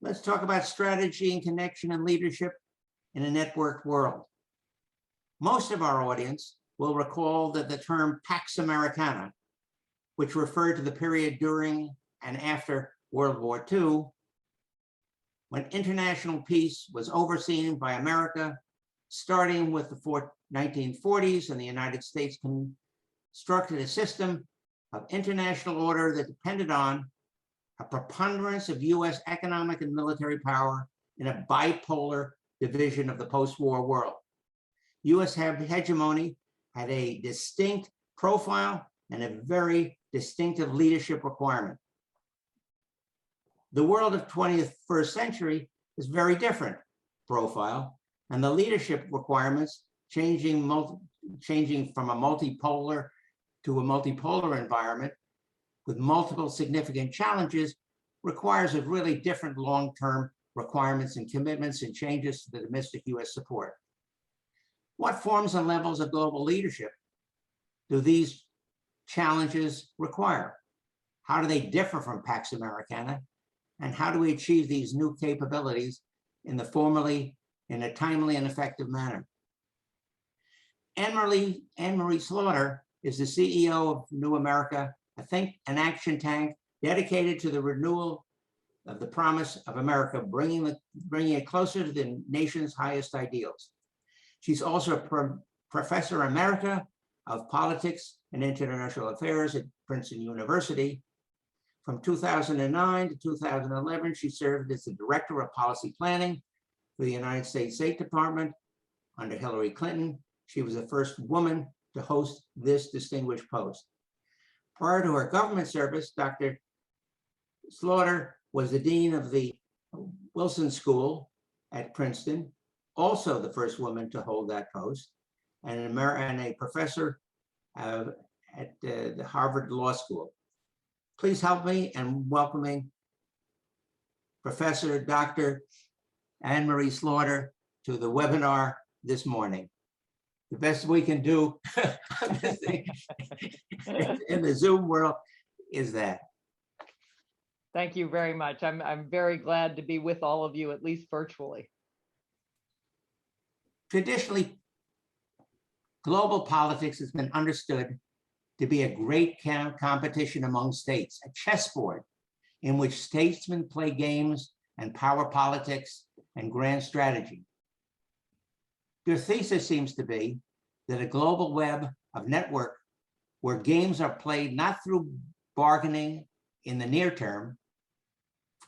Let's talk about strategy and connection and leadership in a networked world. Most of our audience will recall that the term Pax Americana, which referred to the period during and after World War II, when international peace was overseen by America, starting with the 1940s, and the United States constructed a system of international order that depended on a preponderance of US economic and military power in a bipolar division of the post-war world. US hegemony had a distinct profile and a very distinctive leadership requirement. The world of 21st century is very different profile, and the leadership requirements changing from a multipolar to a multipolar environment with multiple significant challenges requires a really different long-term requirements and commitments and changes to the domestic US support. What forms and levels of global leadership do these challenges require? How do they differ from Pax Americana? And how do we achieve these new capabilities in a timely and effective manner? Anne-Marie Slaughter is the CEO of New America, a think and action tank dedicated to the renewal of the promise of America, bringing it closer to the nation's highest ideals. She's also a professor emerita of politics and international affairs at Princeton University. From 2009 to 2011, she served as the director of policy planning for the United States State Department under Hillary Clinton. She was the first woman to host this distinguished post. Prior to her government service, Dr. Slaughter was the dean of the Wilson School at Princeton, also the first woman to hold that post, and a professor at the Harvard Law School. Please help me in welcoming Professor Dr. Anne-Marie Slaughter to the webinar this morning. The best we can do in the Zoom world is that. Thank you very much. I'm very glad to be with all of you, at least virtually. Traditionally, global politics has been understood to be a great competition among states, a chessboard in which statesmen play games and power politics and grand strategy. Your thesis seems to be that a global web of network where games are played not through bargaining in the near term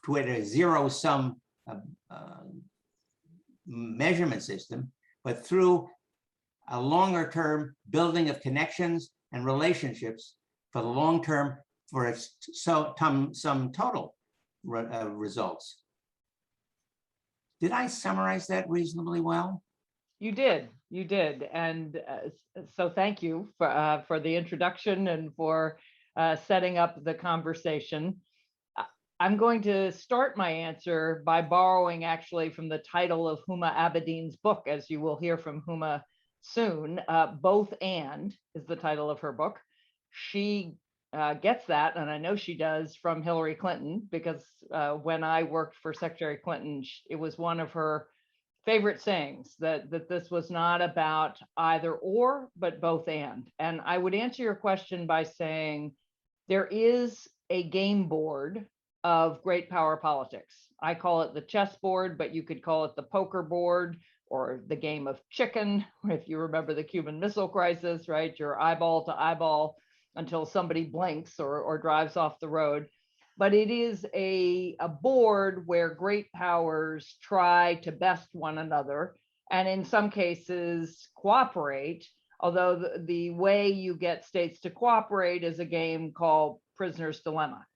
to a zero-sum measurement system, but through a longer-term building of connections and relationships for the long term for some total results. Did I summarize that reasonably well? You did, and so thank you for the introduction and for setting up the conversation. I'm going to start my answer by borrowing actually from the title of Huma Abedin's book, as you will hear from Huma soon. Both and is the title of her book. She gets that, and I know she does, from Hillary Clinton, because when I worked for Secretary Clinton, it was one of her favorite sayings that this was not about either or, but both and. And I would answer your question by saying there is a game board of great power politics. I call it the chessboard, but you could call it the poker board or the game of chicken, if you remember the Cuban Missile Crisis, right? You're eyeball to eyeball until somebody blinks or drives off the road. But it is a board where great powers try to best one another, and in some cases cooperate, although the way you get states to cooperate is a game called Prisoner's Dilemma.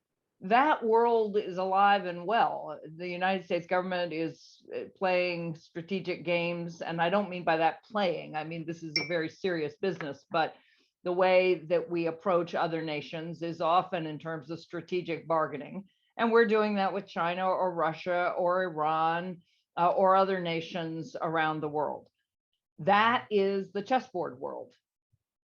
That world is alive and well. The United States government is playing strategic games, and I don't mean by that playing, I mean this is a very serious business, but the way that we approach other nations is often in terms of strategic bargaining. And we're doing that with China or Russia or Iran or other nations around the world. That is the chessboard world.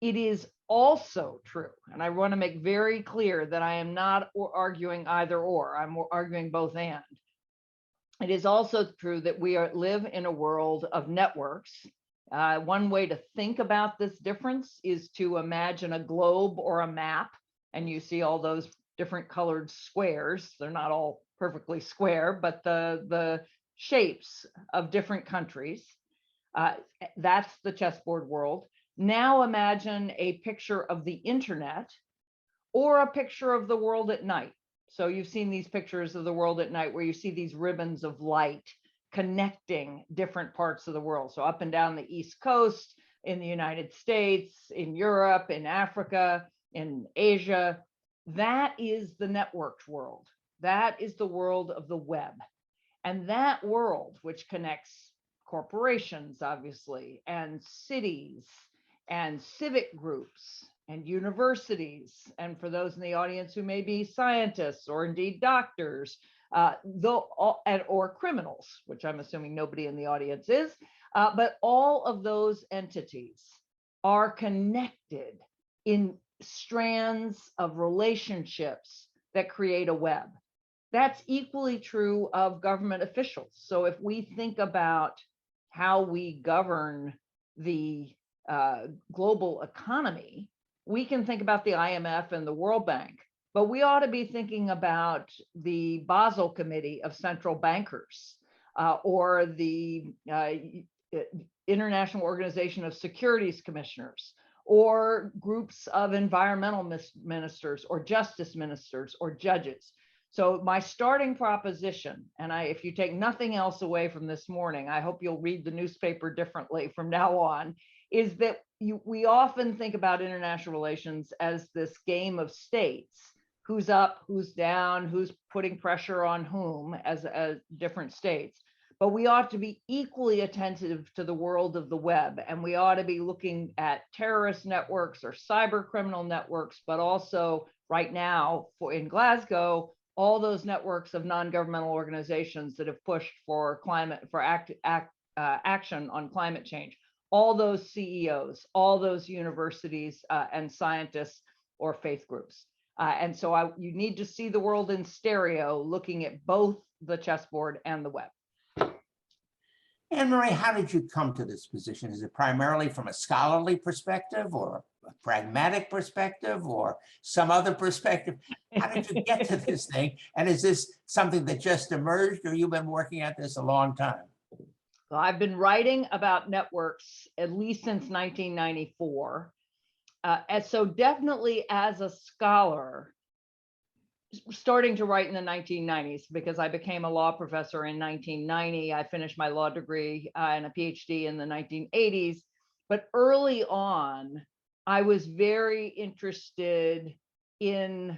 It is also true, and I want to make very clear that I am not arguing either or, I'm arguing both and. it is also true that we live in a world of networks. One way to think about this difference is to imagine a globe or a map, and you see all those different colored squares. They're not all perfectly square, but the shapes of different countries. That's the chessboard world. Now imagine a picture of the internet or a picture of the world at night. So you've seen these pictures of the world at night where you see these ribbons of light connecting different parts of the world. So up and down the East Coast, in the United States, in Europe, in Africa, in Asia. That is the networked world. That is the world of the web. And that world, which connects corporations, obviously, and cities, and civic groups, and universities, and for those in the audience who may be scientists or indeed doctors, or criminals, which I'm assuming nobody in the audience is, but all of those entities are connected in strands of relationships that create a web. That's equally true of government officials. So if we think about how we govern the global economy, we can think about the IMF and the World Bank, but we ought to be thinking about the Basel Committee of Central Bankers, or the International Organization of Securities Commissioners, or groups of environmental ministers, or justice ministers, or judges. So my starting proposition, and if you take nothing else away from this morning, I hope you'll read the newspaper differently from now on, is that we often think about international relations as this game of states, who's up, who's down, who's putting pressure on whom as different states. But we ought to be equally attentive to the world of the web, and we ought to be looking at terrorist networks or cyber criminal networks, but also right now in Glasgow, all those networks of non-governmental organizations that have pushed for action on climate change, all those CEOs, all those universities and scientists or faith groups. And so you need to see the world in stereo, looking at both the chessboard and the web. Anne-Marie, how did you come to this position? Is it primarily from a scholarly perspective, or a pragmatic perspective, or some other perspective? How did you get to this thing? And is this something that just emerged, or you've been working at this a long time? Well, I've been writing about networks at least since 1994. And so definitely as a scholar, starting to write in the 1990s, because I became a law professor in 1990. I finished my law degree and a PhD in the 1980s. But early on, I was very interested in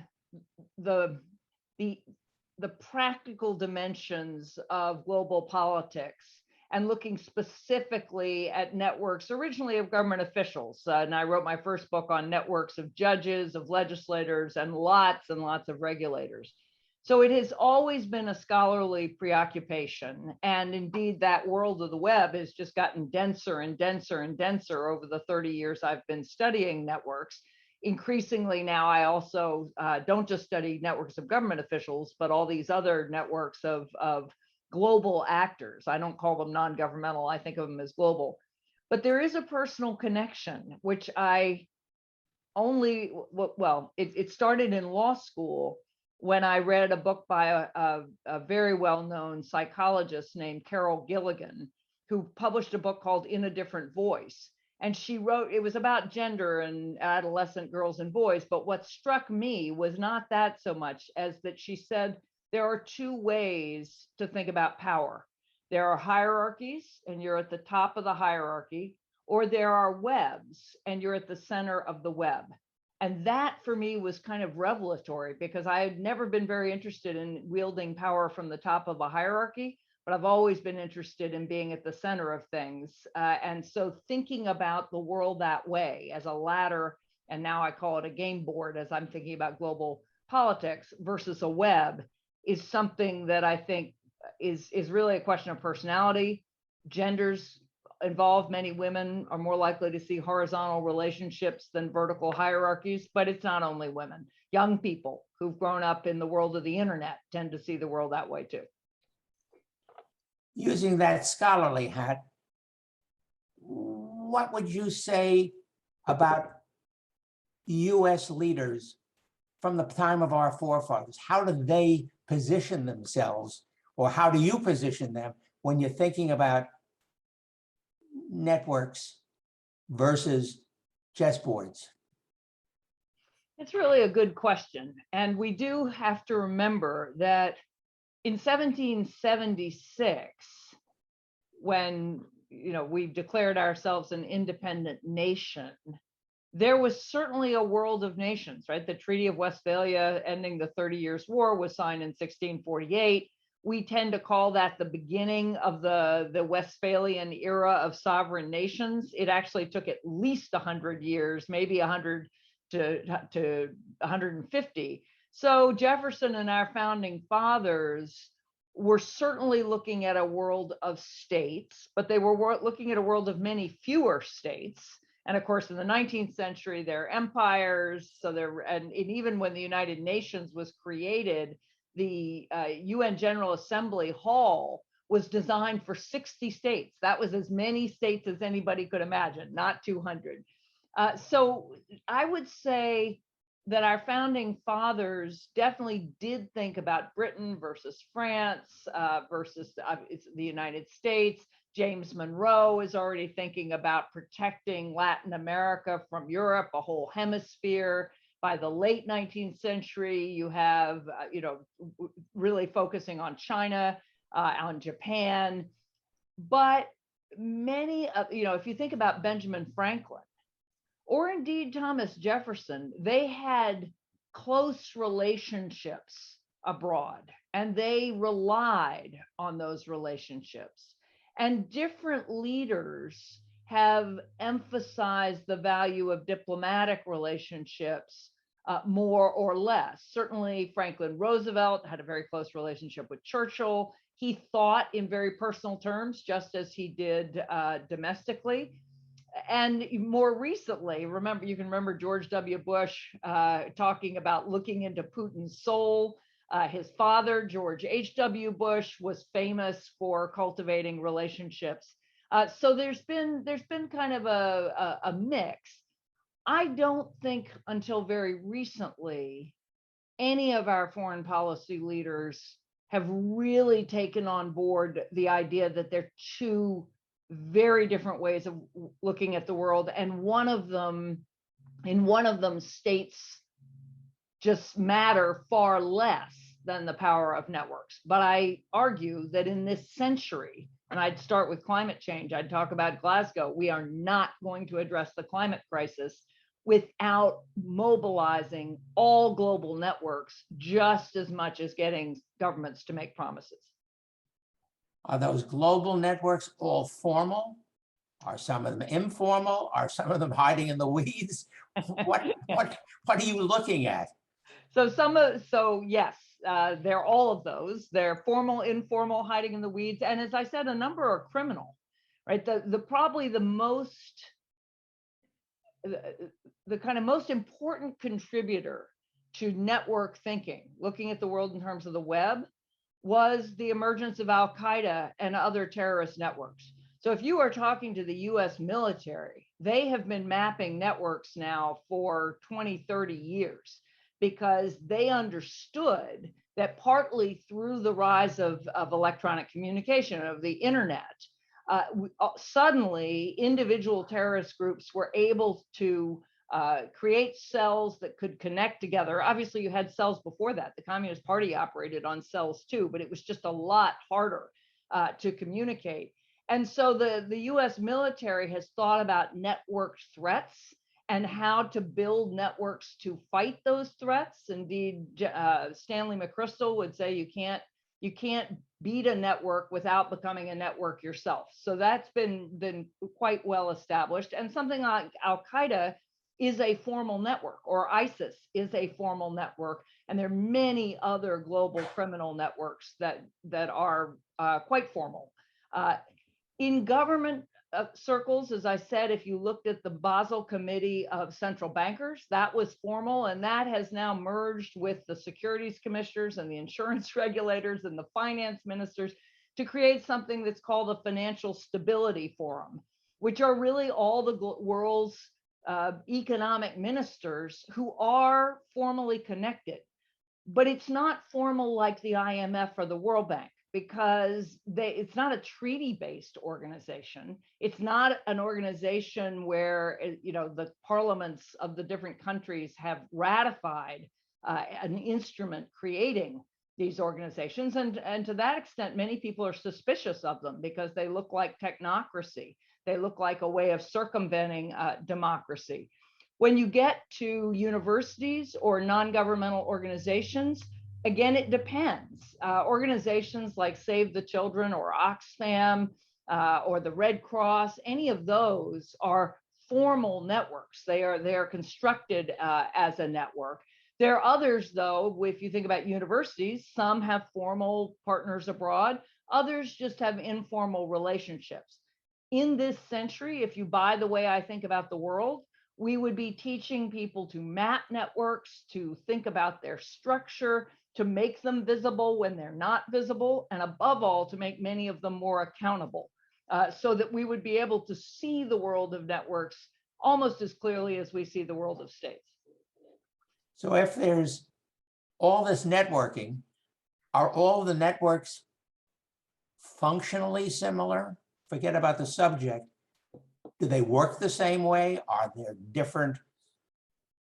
the practical dimensions of global politics, and looking specifically at networks, originally of government officials. And I wrote my first book on networks of judges, of legislators, and lots of regulators. So it has always been a scholarly preoccupation. And indeed, that world of the web has just gotten denser and denser and denser over the 30 years I've been studying networks. Increasingly now, I also don't just study networks of government officials, but all these other networks of global actors. I don't call them non-governmental, I think of them as global. But there is a personal connection, which it started in law school when I read a book by a very well-known psychologist named Carol Gilligan, who published a book called In a Different Voice. And she wrote, it was about gender and adolescent girls and boys, but what struck me was not that so much as that she said, there are two ways to think about power. There are hierarchies, and you're at the top of the hierarchy, or there are webs, and you're at the center of the web. And that for me was kind of revelatory, because I had never been very interested in wielding power from the top of a hierarchy, but I've always been interested in being at the center of things. And so thinking about the world that way, as a ladder, and now I call it a game board as I'm thinking about global politics, versus a web, is something that I think is really a question of personality. Genders involved, many women are more likely to see horizontal relationships than vertical hierarchies, but it's not only women. Young people who've grown up in the world of the internet tend to see the world that way too. using that scholarly hat, what would you say about US leaders from the time of our forefathers? How do they position themselves, or how do you position them when you're thinking about networks versus chessboards? It's really a good question. And we do have to remember that in 1776, when we declared ourselves an independent nation, there was certainly a world of nations, right? The Treaty of Westphalia ending the 30 Years' War was signed in 1648. We tend to call that the beginning of the Westphalian era of sovereign nations. It actually took at least 100 years, maybe 100 to 150. So Jefferson and our founding fathers were certainly looking at a world of states, but they were looking at a world of many fewer states. And of course, in the 19th century, they're empires. So and even when the United Nations was created, the UN General Assembly Hall was designed for 60 states. That was as many states as anybody could imagine, not 200. So I would say that our founding fathers definitely did think about Britain versus France versus the United States. James Monroe is already thinking about protecting Latin America from Europe, a whole hemisphere. By the late 19th century, you have, really focusing on China, on Japan. But many of, if you think about Benjamin Franklin, or indeed Thomas Jefferson, they had close relationships abroad, and they relied on those relationships. And different leaders have emphasized the value of diplomatic relationships more or less. Certainly, Franklin Roosevelt had a very close relationship with Churchill. He thought in very personal terms, just as he did domestically. And more recently, you can remember George W. Bush talking about looking into Putin's soul. His father, George H.W. Bush, was famous for cultivating relationships. So there's been kind of a mix. I don't think until very recently any of our foreign policy leaders have really taken on board the idea that they're two very different ways of looking at the world, and in one of them states just matter far less than the power of networks. But I argue that in this century, and I'd start with climate change, I'd talk about Glasgow, we are not going to address the climate crisis without mobilizing all global networks just as much as getting governments to make promises. Are those global networks all formal? Are some of them informal? Are some of them hiding in the weeds? What are you looking at? So yes, they're all of those. They're formal, informal, hiding in the weeds, and as I said, a number are criminal, right? Probably the kind of most important contributor to network thinking, looking at the world in terms of the web, was the emergence of Al-Qaeda and other terrorist networks. So if you are talking to the US military, they have been mapping networks now for 20, 30 years, because they understood that partly through the rise of electronic communication, of the internet, suddenly individual terrorist groups were able to create cells that could connect together. Obviously, you had cells before that. The Communist Party operated on cells too, but it was just a lot harder to communicate. And so the US military has thought about network threats and how to build networks to fight those threats. Indeed, Stanley McChrystal would say you can't beat a network without becoming a network yourself. So that's been quite well established. And something like Al-Qaeda is a formal network, or ISIS is a formal network. And there are many other global criminal networks that are quite formal. In government circles, as I said, if you looked at the Basel Committee of Central Bankers, that was formal, and that has now merged with the securities commissioners and the insurance regulators and the finance ministers. to create something that's called a Financial Stability Forum, which are really all the world's economic ministers who are formally connected. But it's not formal like the IMF or the World Bank, because it's not a treaty-based organization. It's not an organization where the parliaments of the different countries have ratified an instrument creating these organizations. And to that extent, many people are suspicious of them because they look like technocracy. They look like a way of circumventing democracy. When you get to universities or non-governmental organizations, again, it depends. Organizations like Save the Children or Oxfam or the Red Cross, any of those are formal networks. They are constructed as a network. There are others, though, if you think about universities, some have formal partners abroad, others just have informal relationships. In this century, if you buy the way I think about the world, we would be teaching people to map networks, to think about their structure, to make them visible when they're not visible, and above all, to make many of them more accountable, so that we would be able to see the world of networks almost as clearly as we see the world of states. So if there's all this networking, are all the networks functionally similar? Forget about the subject. Do they work the same way? Are there different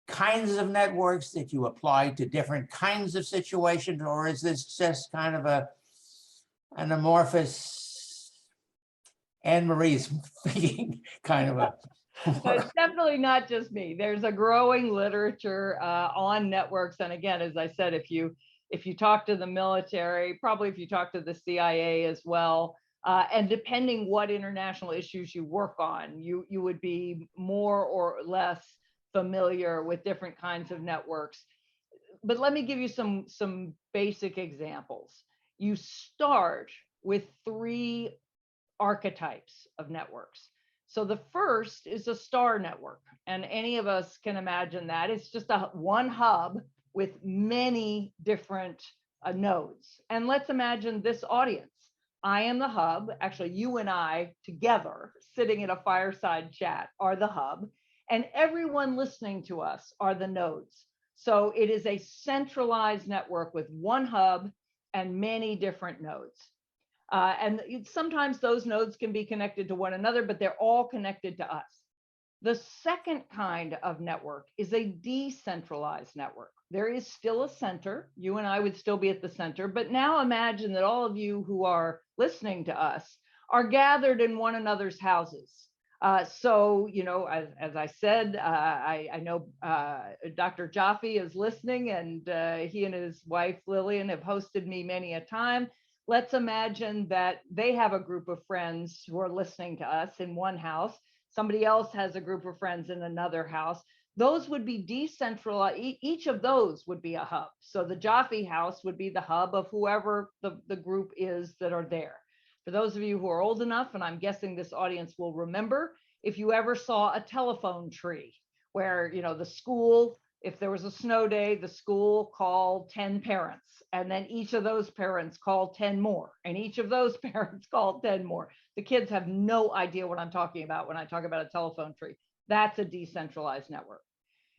kinds of networks that you apply to different kinds of situations? Or is this just kind of an amorphous, Anne-Marie's thinking kind of a... It's definitely not just me. There's a growing literature on networks. And again, as I said, if you talk to the military, probably if you talk to the CIA as well, and depending what international issues you work on, you would be more or less familiar with different kinds of networks. But let me give you some basic examples. You start with 3 archetypes of networks. So the first is a star network, and any of us can imagine that. It's just one hub with many different nodes. And let's imagine this audience. I am the hub. Actually, you and I together, sitting in a fireside chat, are the hub, and everyone listening to us are the nodes. So it is a centralized network with one hub and many different nodes. And sometimes those nodes can be connected to one another, but they're all connected to us. The second kind of network is a decentralized network. There is still a center. You and I would still be at the center, but now imagine that all of you who are listening to us are gathered in one another's houses. So, as I said, I know Dr. Jaffe is listening, and he and his wife Lillian have hosted me many a time. Let's imagine that they have a group of friends who are listening to us in one house. Somebody else has a group of friends in another house. Those would be decentralized. Each of those would be a hub. So the Jaffe house would be the hub of whoever the group is that are there. For those of you who are old enough, and I'm guessing this audience will remember, if you ever saw a telephone tree where, the school, if there was a snow day, the school called 10 parents, and then each of those parents called 10 more, and each of those parents called 10 more. The kids have no idea what I'm talking about when I talk about a telephone tree. That's a decentralized network.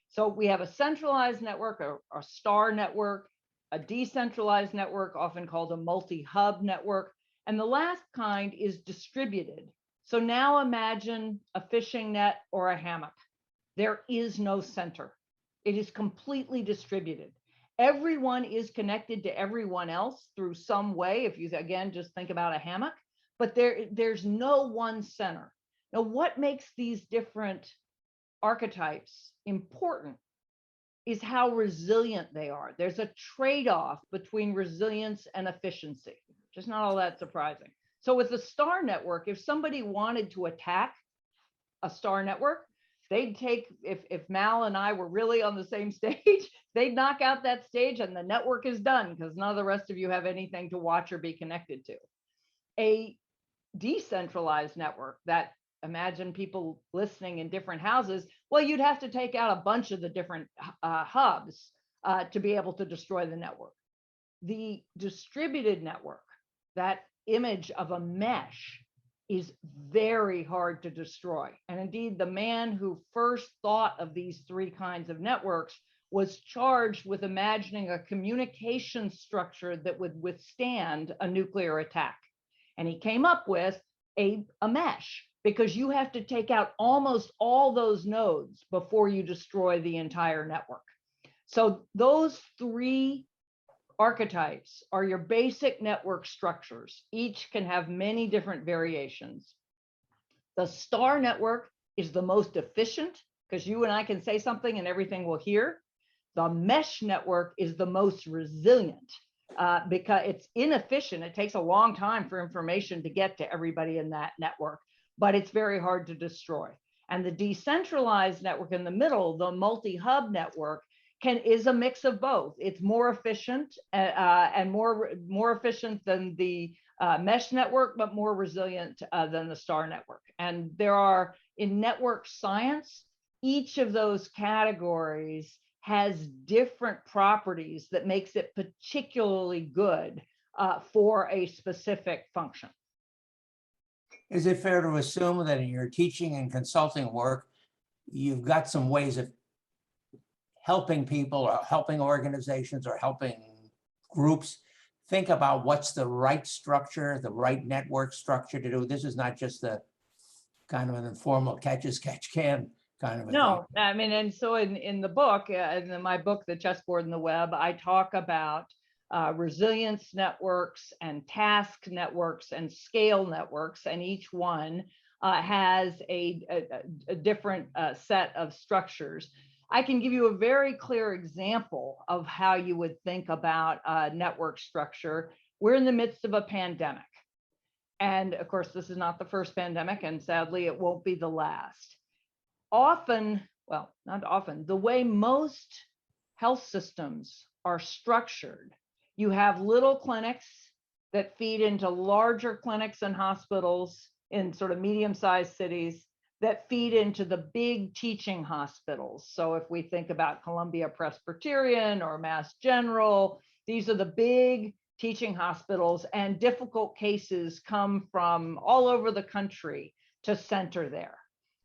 So we have a centralized network, a star network, a decentralized network, often called a multi-hub network. And the last kind is distributed. So now imagine a fishing net or a hammock. There is no center. It is completely distributed. Everyone is connected to everyone else through some way. If you, again, just think about a hammock, but there's no one center. Now, what makes these different archetypes important is how resilient they are. There's a trade-off between resilience and efficiency, which is not all that surprising. So with the star network, if somebody wanted to attack a star network, they'd take, if Mal and I were really on the same stage, they'd knock out that stage and the network is done because none of the rest of you have anything to watch or be connected to. A decentralized network, that imagine people listening in different houses, well, you'd have to take out a bunch of the different hubs to be able to destroy the network. The distributed network, that image of a mesh is very hard to destroy. And indeed, the man who first thought of these three kinds of networks was charged with imagining a communication structure that would withstand a nuclear attack. And he came up with a mesh, because you have to take out almost all those nodes before you destroy the entire network. So those three archetypes are your basic network structures. Each can have many different variations. The star network is the most efficient, because you and I can say something and everything will hear. The mesh network is the most resilient, because it's inefficient. It takes a long time for information to get to everybody in that network, but it's very hard to destroy. And the decentralized network in the middle, the multi-hub network, is a mix of both. It's more efficient and more efficient than the mesh network, but more resilient than the star network. And there are, in network science, each of those categories has different properties that makes it particularly good for a specific function. Is it fair to assume that in your teaching and consulting work, you've got some ways of helping people or helping organizations or helping groups think about what's the right structure, the right network structure to do? This is not just the kind of an informal catch as catch can kind of a No, thing. I mean, and so in the book, in my book, The Chessboard and the Web, I talk about resilience networks and task networks and scale networks, and each one has a different set of structures. I can give you a very clear example of how you would think about network structure. We're in the midst of a pandemic. And of course, this is not the first pandemic, and sadly, it won't be the last. Often, well, not often, the way most health systems are structured, you have little clinics that feed into larger clinics and hospitals in sort of medium-sized cities that feed into the big teaching hospitals. So if we think about Columbia Presbyterian or Mass General, these are the big teaching hospitals, and difficult cases come from all over the country to center there.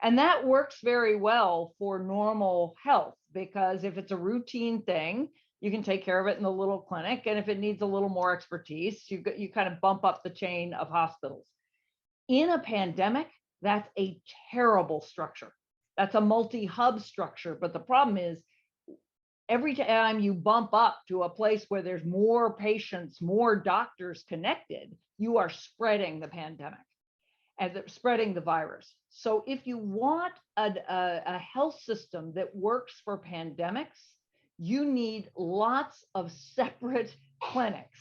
And that works very well for normal health, because if it's a routine thing, you can take care of it in the little clinic. And if it needs a little more expertise, you kind of bump up the chain of hospitals. In a pandemic, that's a terrible structure. That's a multi-hub structure. But the problem is, every time you bump up to a place where there's more patients, more doctors connected, you are spreading the pandemic and spreading the virus. So if you want a health system that works for pandemics, you need lots of separate clinics,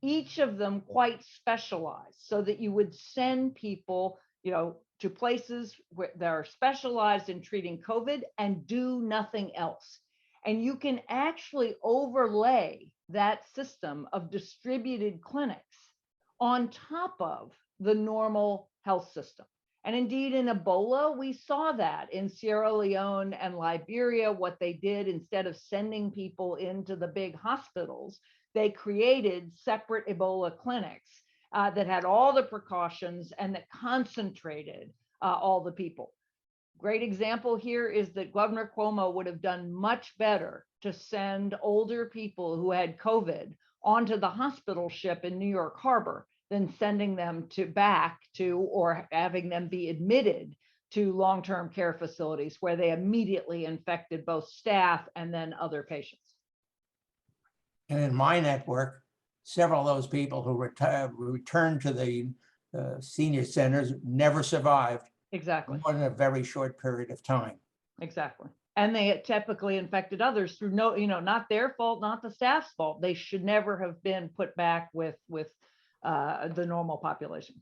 each of them quite specialized, so that you would send people, to places that are specialized in treating COVID and do nothing else. And you can actually overlay that system of distributed clinics on top of the normal health system. And indeed, in Ebola, we saw that in Sierra Leone and Liberia. What they did, instead of sending people into the big hospitals, they created separate Ebola clinics that had all the precautions and that concentrated all the people. Great example here is that Governor Cuomo would have done much better to send older people who had COVID onto the hospital ship in New York Harbor than sending them back to or having them be admitted to long-term care facilities, where they immediately infected both staff and then other patients. And in my network, several of those people who returned to the senior centers never survived. Exactly. More than a very short period of time. Exactly. And they typically infected others through not their fault, not the staff's fault. They should never have been put back with the normal population.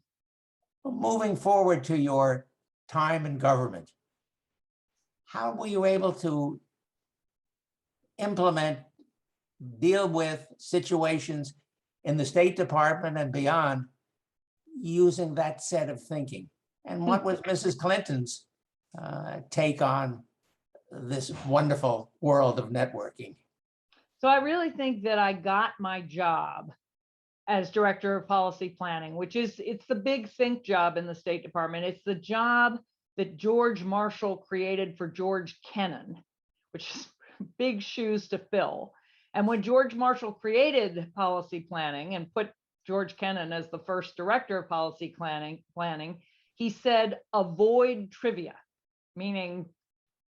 Moving forward to your time in government, how were you able to deal with situations in the State Department and beyond using that set of thinking? And what was Mrs. Clinton's take on this wonderful world of networking? So I really think that I got my job as director of policy planning, which is, it's the big think job in the State Department. It's the job that George Marshall created for George Kennan, which is big shoes to fill. And when George Marshall created policy planning and put George Kennan as the first director of policy planning, he said, avoid trivia, meaning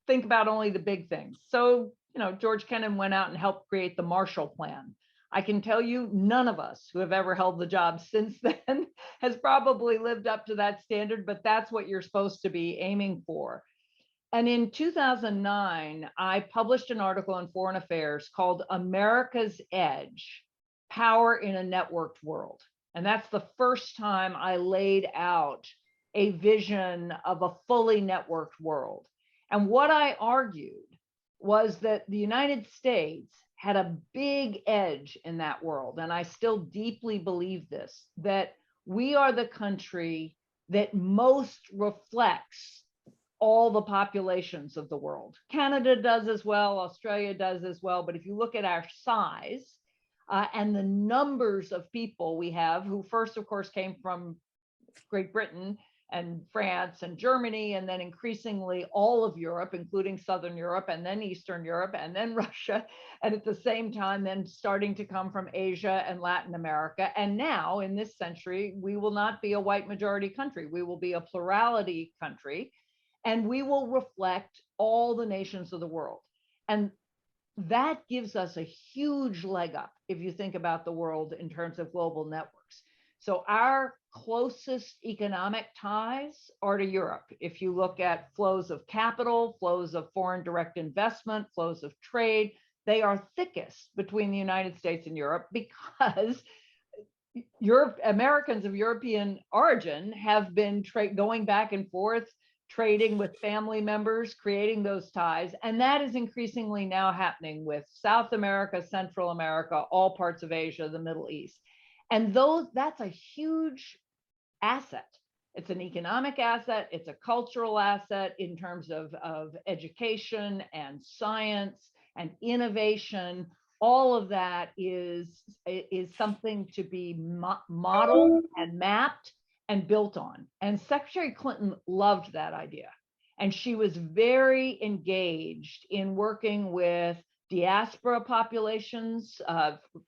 think about only the big things. So, George Kennan went out and helped create the Marshall Plan. I can tell you, none of us who have ever held the job since then has probably lived up to that standard, but that's what you're supposed to be aiming for. And in 2009, I published an article in Foreign Affairs called America's Edge: Power in a Networked World. And that's the first time I laid out a vision of a fully networked world. And what I argued was that the United States had a big edge in that world. And I still deeply believe this, that we are the country that most reflects all the populations of the world. Canada does as well, Australia does as well. But if you look at our size and the numbers of people we have, who first, of course, came from Great Britain and France and Germany, and then increasingly all of Europe, including Southern Europe, and then Eastern Europe, and then Russia, and at the same time, then starting to come from Asia and Latin America. And now, in this century, we will not be a white majority country. We will be a plurality country, and we will reflect all the nations of the world. And that gives us a huge leg up if you think about the world in terms of global networks. So our closest economic ties are to Europe. If you look at flows of capital, flows of foreign direct investment, flows of trade, they are thickest between the United States and Europe, because Americans of European origin have been going back and forth, trading with family members, creating those ties. And that is increasingly now happening with South America, Central America, all parts of Asia, the Middle East. And that's a huge asset. It's an economic asset. It's a cultural asset in terms of education and science and innovation. All of that is something to be modeled and mapped and built on. And Secretary Clinton loved that idea. And she was very engaged in working with diaspora populations,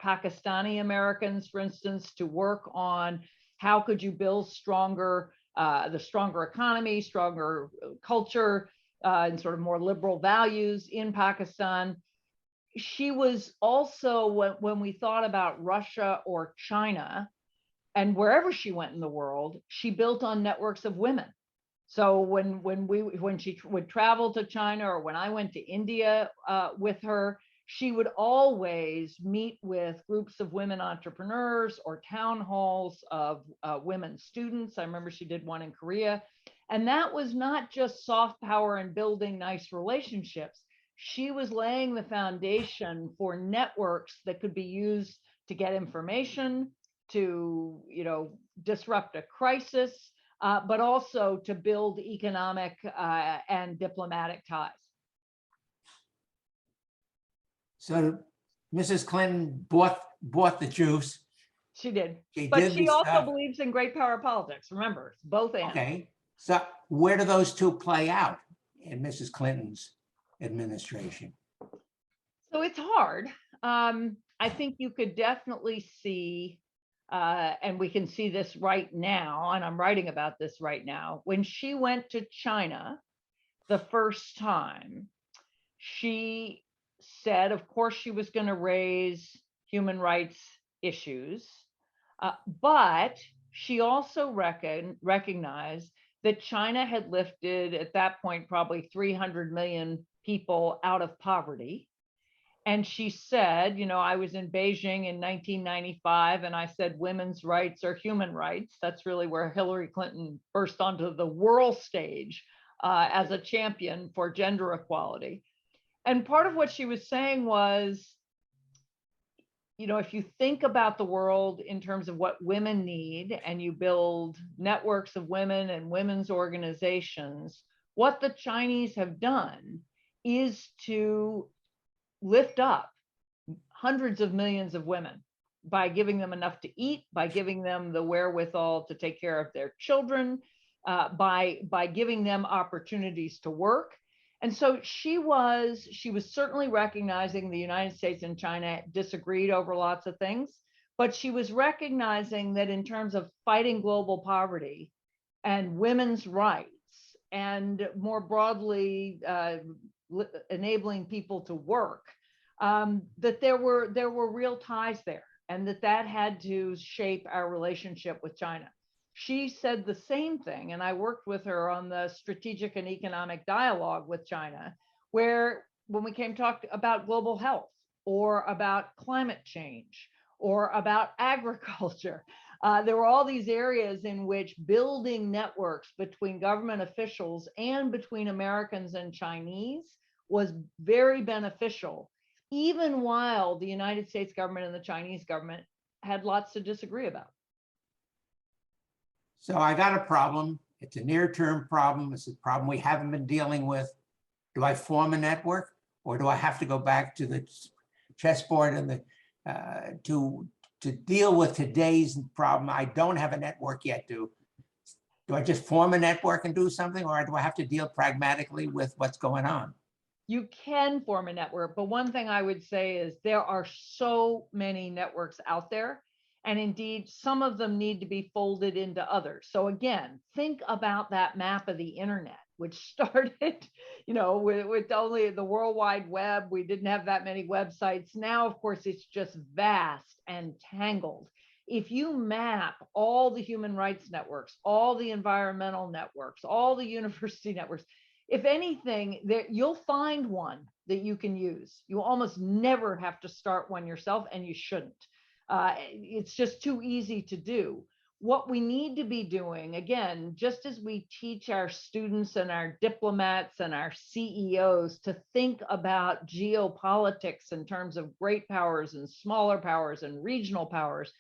Pakistani Americans, for instance, to work on how could you build the stronger economy, stronger culture, and sort of more liberal values in Pakistan. She was also, when we thought about Russia or China, and wherever she went in the world, she built on networks of women. So when she would travel to China, or when I went to India with her, she would always meet with groups of women entrepreneurs or town halls of women students. I remember she did one in Korea. And that was not just soft power and building nice relationships. She was laying the foundation for networks that could be used to get information, to disrupt a crisis, but also to build economic and diplomatic ties. So Mrs. Clinton bought the juice. She did. But she also believes in great power politics. Remember, it's both and. Okay. So where do those two play out in Mrs. Clinton's administration? So it's hard. I think you could definitely see, and we can see this right now, and I'm writing about this right now, when she went to China the first time, she said, of course, she was going to raise human rights issues, but she also recognized that China had lifted, at that point, probably 300 million people out of poverty. And she said, I was in Beijing in 1995, and I said, women's rights are human rights. That's really where Hillary Clinton burst onto the world stage as a champion for gender equality. And part of what she was saying was, if you think about the world in terms of what women need, and you build networks of women and women's organizations, what the Chinese have done is to lift up hundreds of millions of women by giving them enough to eat, by giving them the wherewithal to take care of their children, by giving them opportunities to work. And so she was certainly recognizing the United States and China disagreed over lots of things, but she was recognizing that in terms of fighting global poverty and women's rights, and more broadly enabling people to work, that there were real ties there, and that had to shape our relationship with China. She said the same thing, and I worked with her on the strategic and economic dialogue with China, where when we came to talk about global health or about climate change or about agriculture, there were all these areas in which building networks between government officials and between Americans and Chinese was very beneficial, even while the United States government and the Chinese government had lots to disagree about. So I got a problem. It's a near-term problem. It's a problem we haven't been dealing with. Do I form a network, or do I have to go back to the chessboard and the to deal with today's problem? I don't have a network yet. Do I just form a network and do something, or do I have to deal pragmatically with what's going on? You can form a network, but one thing I would say is there are so many networks out there. And indeed, some of them need to be folded into others. So again, think about that map of the internet, which started, with only the World Wide Web. We didn't have that many websites. Now, of course, it's just vast and tangled. If you map all the human rights networks, all the environmental networks, all the university networks, if anything, you'll find one that you can use. You almost never have to start one yourself, and you shouldn't. It's just too easy to do. What we need to be doing, again, just as we teach our students and our diplomats and our CEOs to think about geopolitics in terms of great powers and smaller powers and regional powers,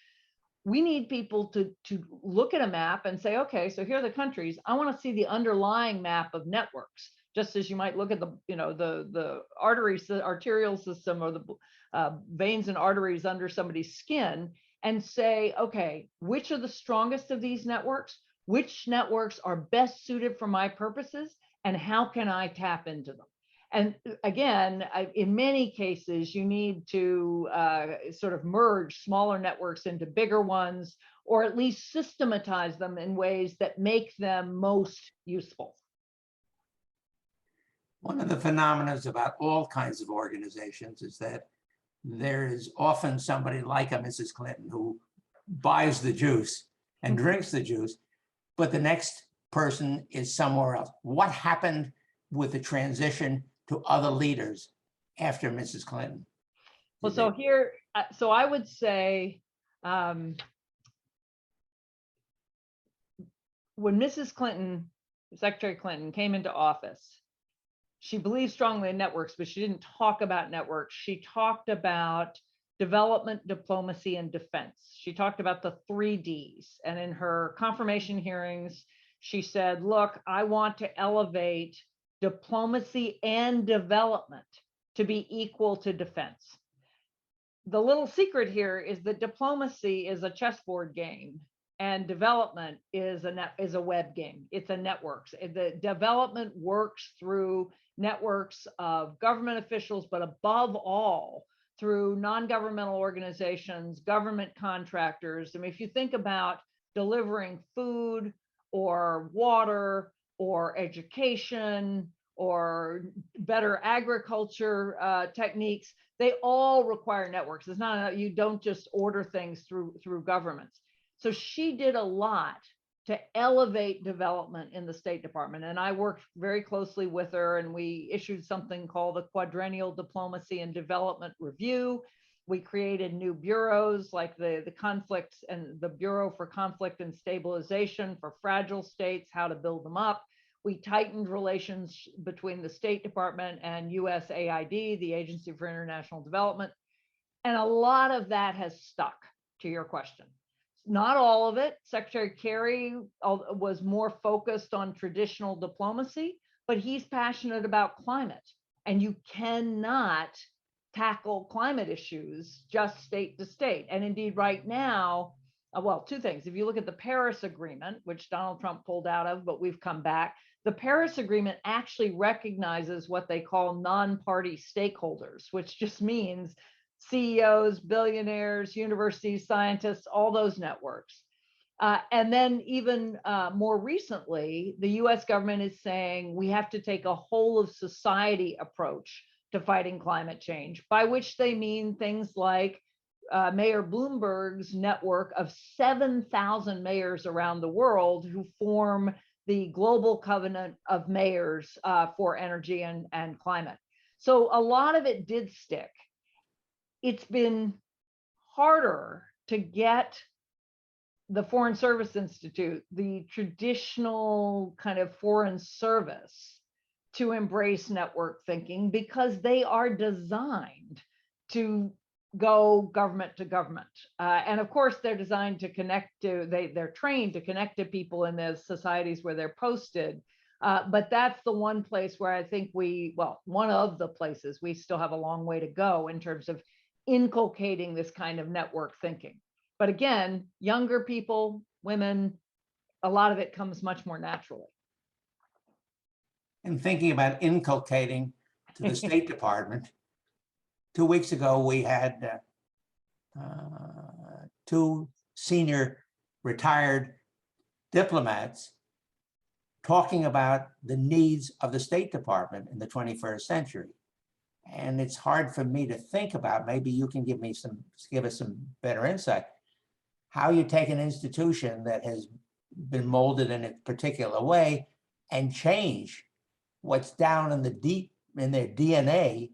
we need people to look at a map and say, okay, so here are the countries. I want to see the underlying map of networks, just as you might look at the arterial system, or the veins and arteries under somebody's skin, and say, okay, which are the strongest of these networks? Which networks are best suited for my purposes? And how can I tap into them? And again, in many cases, you need to sort of merge smaller networks into bigger ones, or at least systematize them in ways that make them most useful. One of the phenomena about all kinds of organizations is that there is often somebody like a Mrs. Clinton who buys the juice and drinks the juice, but the next person is somewhere else. What happened with the transition to other leaders after Mrs. Clinton? Well, so here, so I would say, when Mrs. Clinton, Secretary Clinton, came into office, she believed strongly in networks, but she didn't talk about networks. She talked about development, diplomacy, and defense. She talked about the 3 Ds. And in her confirmation hearings, she said, look, I want to elevate diplomacy and development to be equal to defense. The little secret here is that diplomacy is a chessboard game, and development is a web game. It's a networks. The development works through networks of government officials, but above all, through non-governmental organizations, government contractors. I mean, if you think about delivering food or water or education or better agriculture techniques, they all require networks. It's not, you don't just order things through governments. So she did a lot to elevate development in the State Department. And I worked very closely with her, and we issued something called the Quadrennial Diplomacy and Development Review. We created new bureaus like the conflicts and the Bureau for Conflict and Stabilization for fragile states, how to build them up. We tightened relations between the State Department and USAID, the Agency for International Development. And a lot of that has stuck, to your question. Not all of it. Secretary Kerry was more focused on traditional diplomacy, but he's passionate about climate. And you cannot tackle climate issues just state to state. And indeed, right now, well, two things. If you look at the Paris Agreement, which Donald Trump pulled out of, but we've come back, the Paris Agreement actually recognizes what they call non-party stakeholders, which just means CEOs, billionaires, universities, scientists, all those networks. And then even more recently, the US government is saying we have to take a whole of society approach to fighting climate change, by which they mean things like Mayor Bloomberg's network of 7,000 mayors around the world who form the Global Covenant of Mayors for Energy and Climate. So a lot of it did stick. It's been harder to get the Foreign Service Institute, the traditional kind of foreign service, to embrace network thinking, because they are designed to go government to government. And of course, they're designed to connect to, they're trained to connect to people in the societies where they're posted. But that's the one place where I think one of the places we still have a long way to go in terms of inculcating this kind of network thinking. But again, younger people, women, a lot of it comes much more naturally. And thinking about inculcating to the State Department, 2 weeks ago, we had two senior retired diplomats talking about the needs of the State Department in the 21st century. And it's hard for me to think about, maybe you can give us some better insight, how you take an institution that has been molded in a particular way and change what's down in their DNA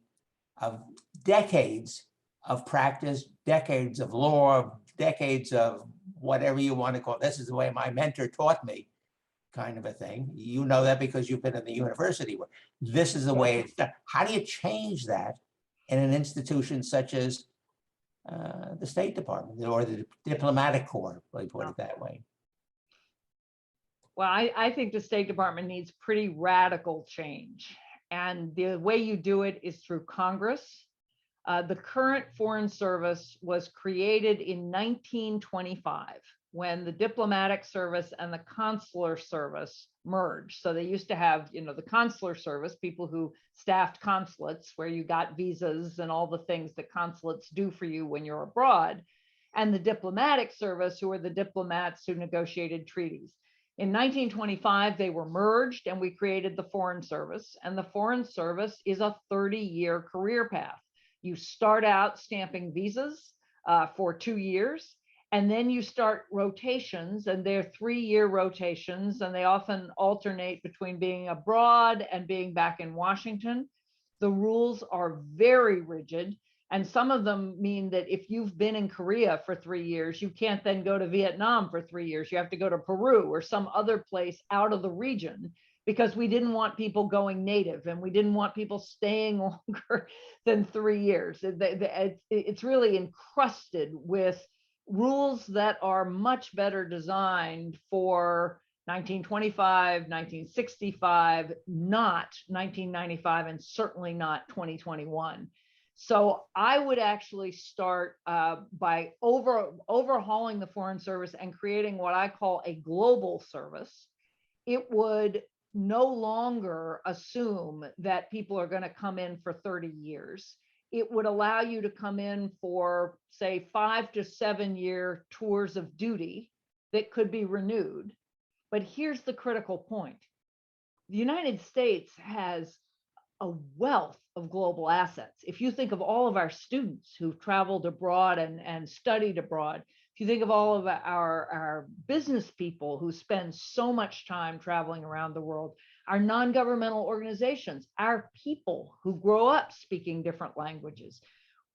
of decades of practice, decades of law, decades of whatever you want to call it. This is the way my mentor taught me, kind of a thing. You know that because you've been in the university. This is the way it's done. How do you change that in an institution such as the State Department or the diplomatic corps, let me put it that way? Well, I think the State Department needs pretty radical change. And the way you do it is through Congress. The current Foreign Service was created in 1925 when the diplomatic service and the consular service merged. So they used to have, the consular service, people who staffed consulates where you got visas and all the things that consulates do for you when you're abroad, and the diplomatic service, who are the diplomats who negotiated treaties. In 1925, they were merged and we created the Foreign Service. And the Foreign Service is a 30-year career path. You start out stamping visas for 2 years, and then you start rotations, and they're 3-year rotations, and they often alternate between being abroad and being back in Washington. The rules are very rigid. And some of them mean that if you've been in Korea for 3 years, you can't then go to Vietnam for 3 years. You have to go to Peru or some other place out of the region, because we didn't want people going native and we didn't want people staying longer than 3 years. It's really encrusted with rules that are much better designed for 1925, 1965, not 1995, and certainly not 2021. So I would actually start by overhauling the Foreign Service and creating what I call a global service. It would no longer assume that people are going to come in for 30 years. It would allow you to come in for, say, 5 to 7 year tours of duty that could be renewed. But here's the critical point. The United States has a wealth of global assets. If you think of all of our students who've traveled abroad and studied abroad, if you think of all of our business people who spend so much time traveling around the world, our non-governmental organizations, our people who grow up speaking different languages,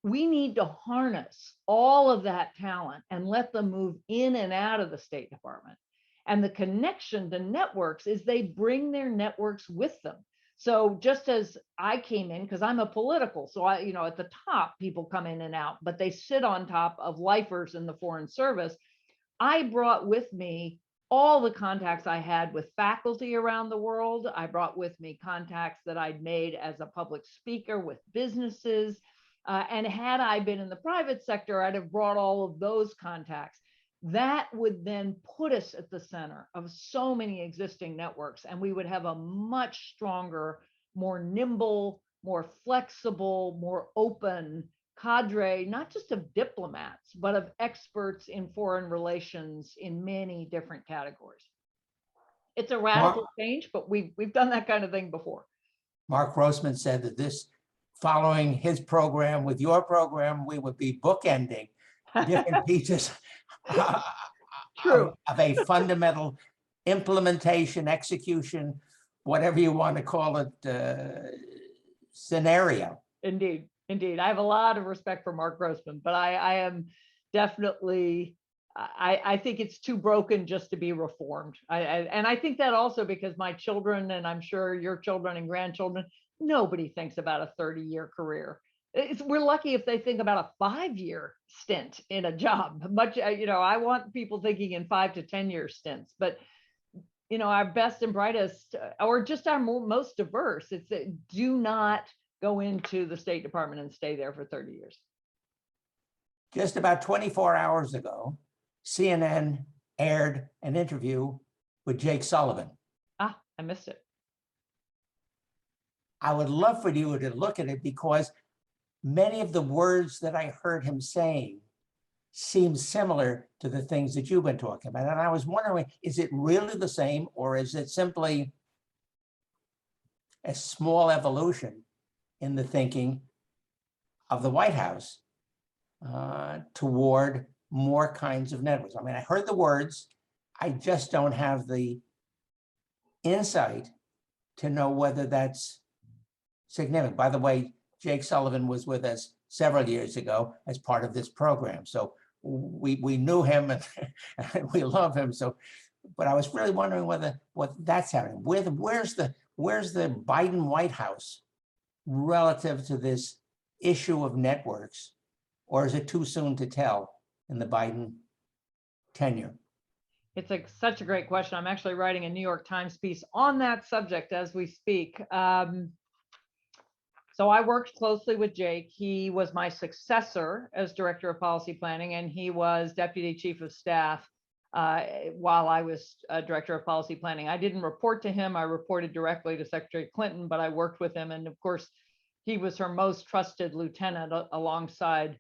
we need to harness all of that talent and let them move in and out of the State Department. And the connection to networks is they bring their networks with them. So just as I came in, because I'm a political, so I, at the top, people come in and out, but they sit on top of lifers in the Foreign Service. I brought with me all the contacts I had with faculty around the world. I brought with me contacts that I'd made as a public speaker with businesses. And had I been in the private sector, I'd have brought all of those contacts. That would then put us at the center of so many existing networks, and we would have a much stronger, more nimble, more flexible, more open cadre, not just of diplomats, but of experts in foreign relations in many different categories. It's a radical change, but we've done that kind of thing before. Mark Grossman said that following his program with your program, we would be bookending different pieces True. of a fundamental implementation, execution, whatever you want to call it, scenario. Indeed. I have a lot of respect for Mark Grossman, but I am definitely, I think it's too broken just to be reformed. And I think that also because my children, and I'm sure your children and grandchildren, nobody thinks about a 30-year career. We're lucky if they think about a 5-year stint in a job. I want people thinking in 5 to 10-year stints, but our best and brightest, or just our most diverse, it's that do not go into the State Department and stay there for 30 years. Just about 24 hours ago, CNN aired an interview with Jake Sullivan. I missed it. I would love for you to look at it because many of the words that I heard him saying seem similar to the things that you've been talking about. And I was wondering, is it really the same, or is it simply a small evolution in the thinking of the White House toward more kinds of networks? I mean, I heard the words, I just don't have the insight to know whether that's significant. By the way, Jake Sullivan was with us several years ago as part of this program. So we knew him and we love him. So, but I was really wondering what that's happening. Where's the Biden White House relative to this issue of networks, or is it too soon to tell in the Biden tenure? It's such a great question. I'm actually writing a New York Times piece on that subject as we speak. So I worked closely with Jake. He was my successor as Director of Policy Planning, and he was Deputy Chief of Staff while I was Director of Policy Planning. I didn't report to him. I reported directly to Secretary Clinton, but I worked with him. And of course, he was her most trusted lieutenant alongside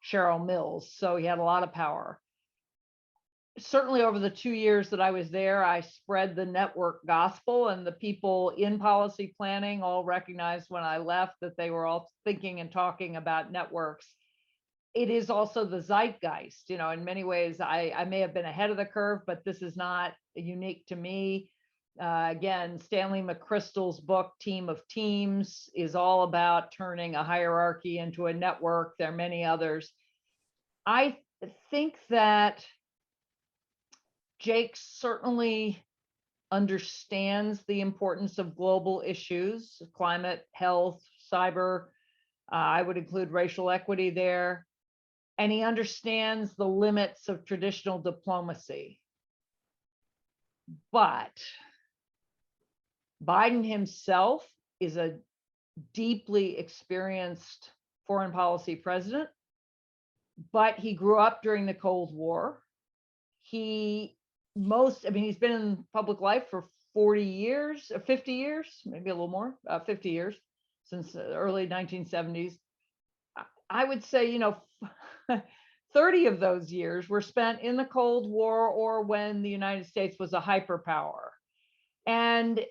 Cheryl Mills. So he had a lot of power. Certainly over the 2 years that I was there, I spread the network gospel, and the people in policy planning all recognized when I left that they were all thinking and talking about networks. It is also the zeitgeist. In many ways, I may have been ahead of the curve, but this is not unique to me. Again, Stanley McChrystal's book, Team of Teams, is all about turning a hierarchy into a network. There are many others. I think that Jake certainly understands the importance of global issues, climate, health, cyber. I would include racial equity there. And he understands the limits of traditional diplomacy. But Biden himself is a deeply experienced foreign policy president, but he grew up during the Cold War. He's been in public life for 40 years, 50 years, maybe a little more, 50 years, since the early 1970s. I would say, 30 of those years were spent in the Cold War or when the United States was a hyperpower. And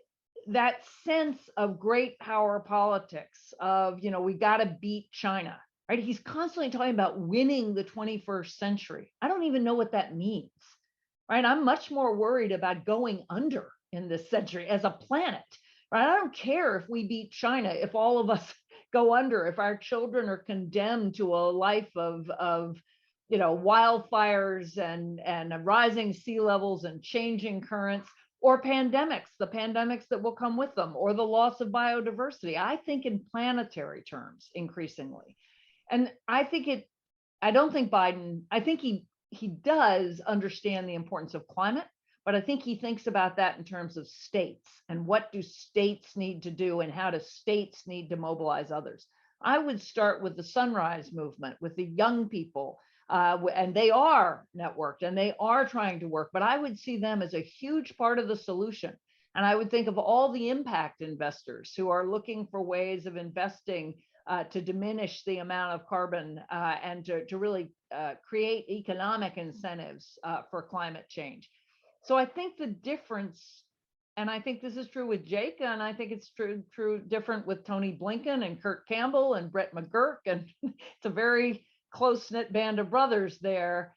that sense of great power politics of, we got to beat China, right? He's constantly talking about winning the 21st century. I don't even know what that means, right? I'm much more worried about going under in this century as a planet, right? I don't care if we beat China, if all of us go under, if our children are condemned to a life of wildfires and rising sea levels and changing currents, or pandemics, the pandemics that will come with them, or the loss of biodiversity. I think in planetary terms increasingly. And I think he does understand the importance of climate, but I think he thinks about that in terms of states and what do states need to do and how do states need to mobilize others. I would start with the Sunrise Movement, with the young people, and they are networked and they are trying to work, but I would see them as a huge part of the solution. And I would think of all the impact investors who are looking for ways of investing to diminish the amount of carbon and to really create economic incentives for climate change. So I think the difference, and I think this is true with Jake, and I think it's different with Tony Blinken and Kurt Campbell and Brett McGurk, and it's a very close-knit band of brothers there.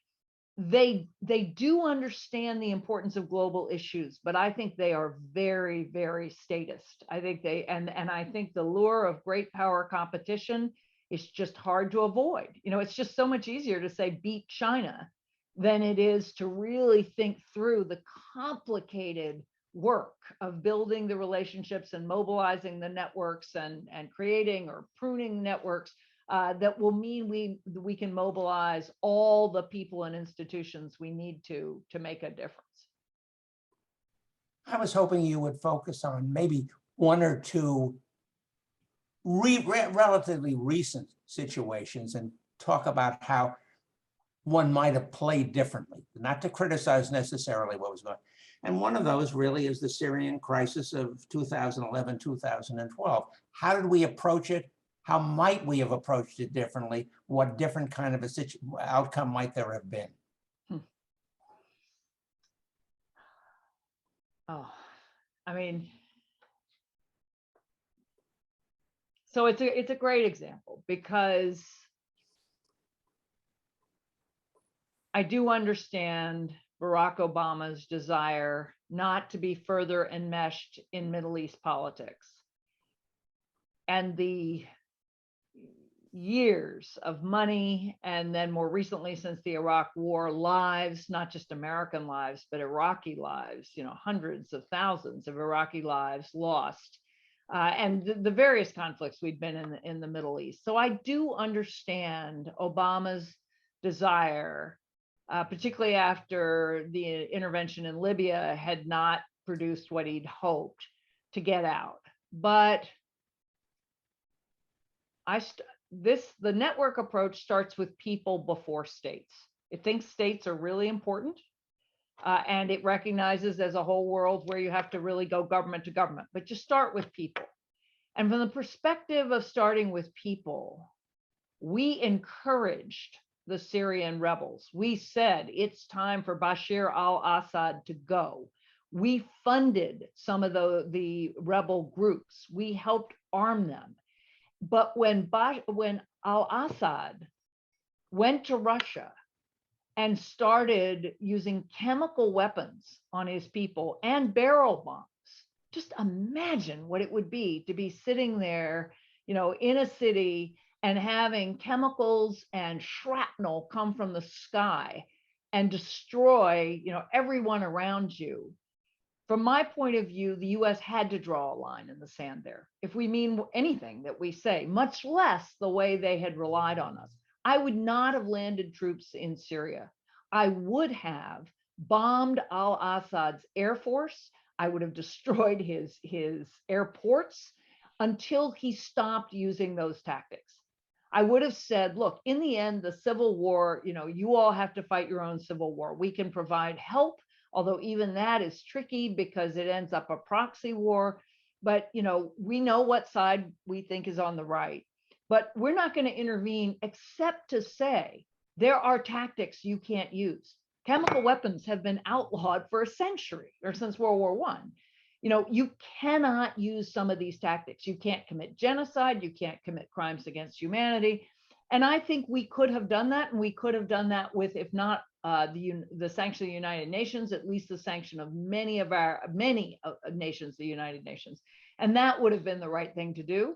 They do understand the importance of global issues, but I think they are very, very statist. I think and I think the lure of great power competition is just hard to avoid. It's just so much easier to say beat China than it is to really think through the complicated work of building the relationships and mobilizing the networks and creating or pruning networks that will mean we can mobilize all the people and institutions we need to make a difference. I was hoping you would focus on maybe one or two relatively recent situations and talk about how one might have played differently, not to criticize necessarily what was going on. And one of those really is the Syrian crisis of 2011, 2012. How did we approach it? How might we have approached it differently? What different kind of outcome might there have been? Oh, I mean, so it's a great example because I do understand Barack Obama's desire not to be further enmeshed in Middle East politics. And the years of money, and then more recently since the Iraq War, lives, not just American lives, but Iraqi lives, hundreds of thousands of Iraqi lives lost, and the various conflicts we've been in the Middle East. So I do understand Obama's desire, particularly after the intervention in Libya had not produced what he'd hoped, to get out. But the network approach starts with people before states. It thinks states are really important, and it recognizes there's a whole world where you have to really go government to government, but you start with people. And from the perspective of starting with people, we encouraged the Syrian rebels. We said it's time for Bashar al-Assad to go. We funded some of the rebel groups. We helped arm them. But when al-Assad went to Russia and started using chemical weapons on his people and barrel bombs, just imagine what it would be to be sitting there, in a city and having chemicals and shrapnel come from the sky and destroy, everyone around you. From my point of view, the US had to draw a line in the sand there. If we mean anything that we say, much less the way they had relied on us. I would not have landed troops in Syria. I would have bombed al-Assad's air force. I would have destroyed his airports until he stopped using those tactics. I would have said, look, in the end, the civil war, you all have to fight your own civil war. We can provide help, although even that is tricky because it ends up a proxy war. But, we know what side we think is on the right. But we're not going to intervene except to say there are tactics you can't use. Chemical weapons have been outlawed for a century or since World War I. You cannot use some of these tactics. You can't commit genocide. You can't commit crimes against humanity. And I think we could have done that. And we could have done that with, if not the sanction of the United Nations, at least the sanction of many nations, the United Nations. And that would have been the right thing to do.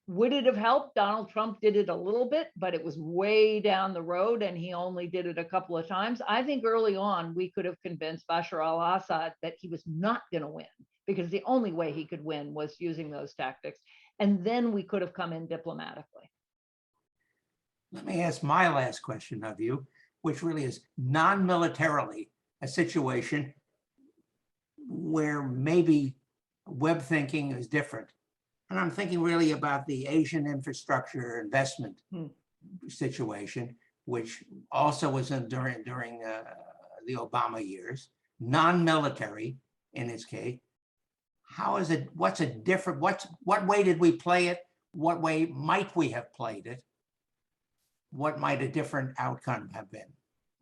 Would it have helped? Donald Trump did it a little bit, but it was way down the road and he only did it a couple of times. I think early on, we could have convinced Bashar al-Assad that he was not going to win because the only way he could win was using those tactics. And then we could have come in diplomatically. Let me ask my last question of you, which really is non-militarily a situation where maybe web thinking is different. And I'm thinking really about the Asian infrastructure investment situation, which also was during the Obama years, non-military in its case. How is it? What's a different? What way did we play it? What way might we have played it? What might a different outcome have been?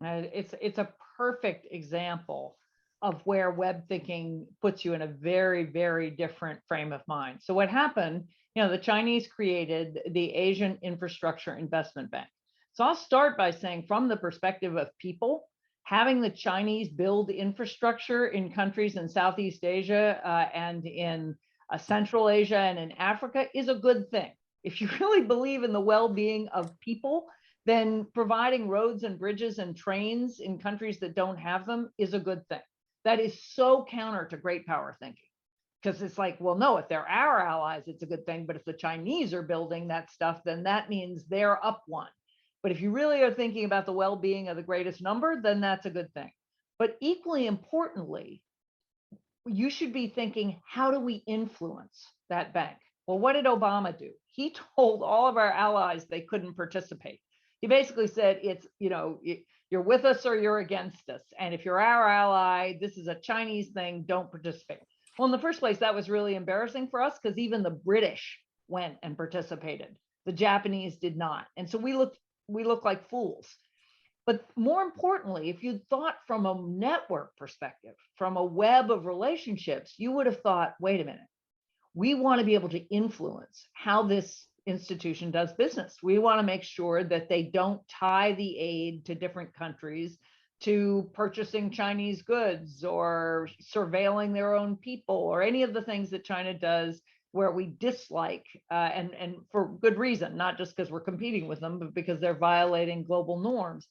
It's a perfect example of where web thinking puts you in a very, very different frame of mind. So what happened, the Chinese created the Asian Infrastructure Investment Bank. So I'll start by saying, from the perspective of people, having the Chinese build infrastructure in countries in Southeast Asia and in Central Asia and in Africa is a good thing. If you really believe in the well-being of people, then providing roads and bridges and trains in countries that don't have them is a good thing. That is so counter to great power thinking, because it's like, well, no, if they're our allies, it's a good thing. But if the Chinese are building that stuff, then that means they're up one. But if you really are thinking about the well-being of the greatest number, then that's a good thing. But equally importantly, you should be thinking, how do we influence that bank? Well, what did Obama do? He told all of our allies they couldn't participate. He basically said, it's, you're with us or you're against us. And if you're our ally, this is a Chinese thing, don't participate. Well, in the first place, that was really embarrassing for us because even the British went and participated. The Japanese did not. And so we look like fools. But more importantly, if you thought from a network perspective, from a web of relationships, you would have thought, wait a minute, we want to be able to influence how this institution does business. We want to make sure that they don't tie the aid to different countries to purchasing Chinese goods or surveilling their own people or any of the things that China does where we dislike, and for good reason, not just because we're competing with them, but because they're violating global norms.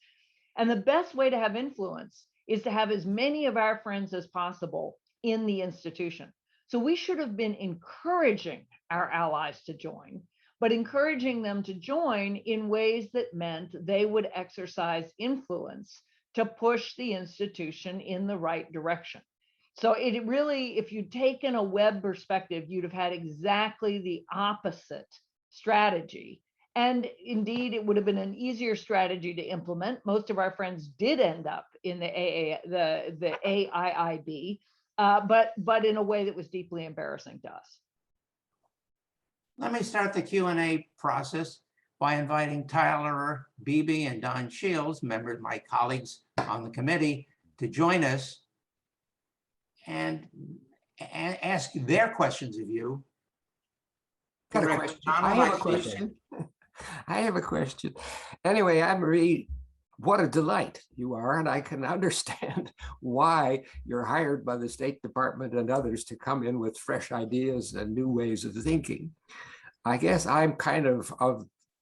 And the best way to have influence is to have as many of our friends as possible in the institution. So we should have been encouraging our allies to join, but encouraging them to join in ways that meant they would exercise influence to push the institution in the right direction. So it really, if you'd taken a web perspective, you'd have had exactly the opposite strategy. And indeed, it would have been an easier strategy to implement. Most of our friends did end up in the AIIB, but in a way that was deeply embarrassing to us. Let me start the Q&A process by inviting Tyler Beebe and Don Shields, members, my colleagues on the committee, to join us and ask their questions of you. Got a question. I have a question. I have a question. Anyway, Anne-Marie, what a delight you are, and I can understand why you're hired by the State Department and others to come in with fresh ideas and new ways of thinking. I guess I'm kind of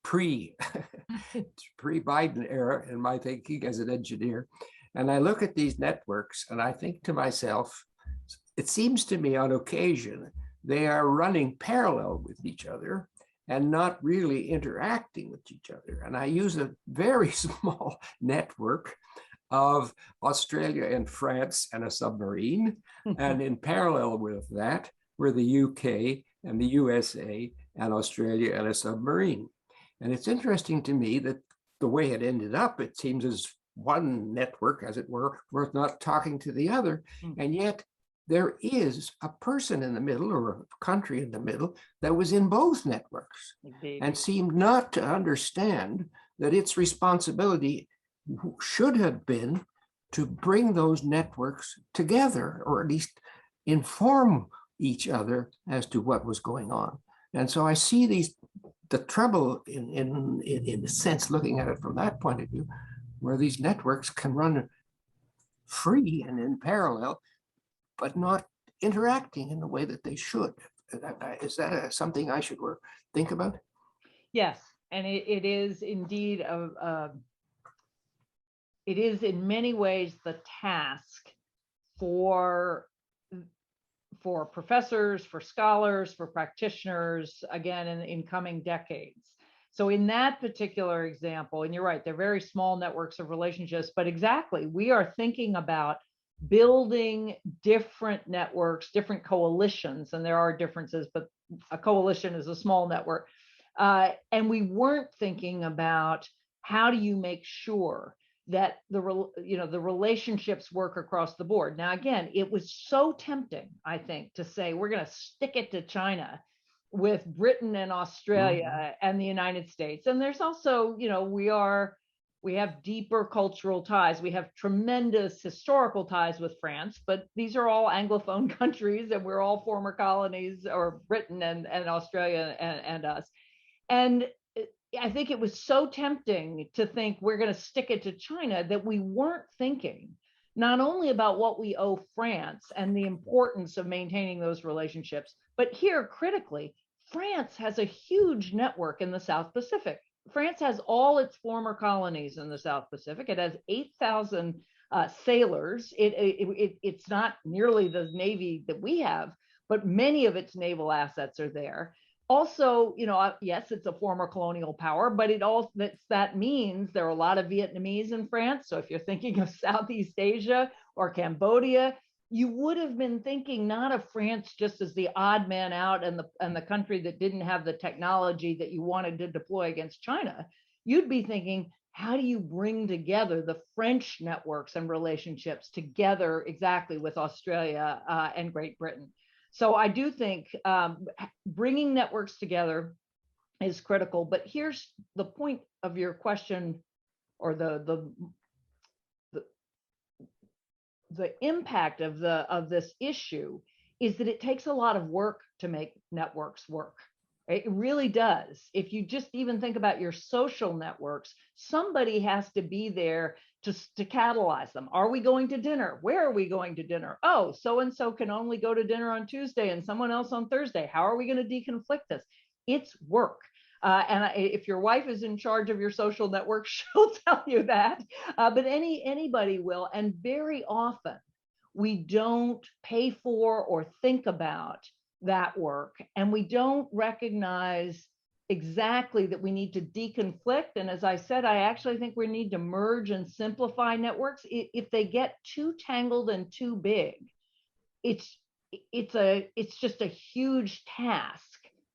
pre-Biden era in my thinking as an engineer. And I look at these networks and I think to myself, it seems to me on occasion, they are running parallel with each other and not really interacting with each other. And I use a very small network of Australia and France and a submarine. And in parallel with that were the UK and the USA and Australia and a submarine. And it's interesting to me that the way it ended up, it seems as one network, as it were, was not talking to the other. And yet there is a person in the middle or a country in the middle that was in both networks. Indeed. And seemed not to understand that its responsibility should have been to bring those networks together, or at least inform each other as to what was going on. And so I see the trouble in a sense, looking at it from that point of view, where these networks can run free and in parallel, but not interacting in the way that they should. Is that something I should think about? Yes, and it is indeed it is in many ways the task for professors, for scholars, for practitioners, again, in coming decades. So in that particular example, and you're right, they're very small networks of relationships, but exactly, we are thinking about building different networks, different coalitions, and there are differences, but a coalition is a small network. And we weren't thinking about how do you make sure that the relationships work across the board. Now, again, it was so tempting, I think, to say we're going to stick it to China with Britain and Australia and the United States. And there's also, we have deeper cultural ties. We have tremendous historical ties with France, but these are all Anglophone countries, and we're all former colonies, or Britain and Australia and us. And I think it was so tempting to think we're going to stick it to China that we weren't thinking not only about what we owe France and the importance of maintaining those relationships, but here critically, France has a huge network in the South Pacific. France has all its former colonies in the South Pacific. It has 8,000 sailors. It's not nearly the Navy that we have, but many of its naval assets are there. Also, yes, it's a former colonial power, but that means there are a lot of Vietnamese in France. So if you're thinking of Southeast Asia or Cambodia, you would have been thinking not of France just as the odd man out and the country that didn't have the technology that you wanted to deploy against China. You'd be thinking, how do you bring together the French networks and relationships together exactly with Australia and Great Britain? So I do think bringing networks together is critical. But here's the point of your question, or the impact of this issue is that it takes a lot of work to make networks work. It really does. If you just even think about your social networks, somebody has to be there to catalyze them. Are we going to dinner? Where are we going to dinner? Oh, so-and-so can only go to dinner on Tuesday and someone else on Thursday. How are we going to deconflict this? It's work. And if your wife is in charge of your social network, she'll tell you that. But anybody will. And very often we don't pay for or think about that work. And we don't recognize exactly that we need to deconflict. And as I said, I actually think we need to merge and simplify networks. If they get too tangled and too big, it's just a huge task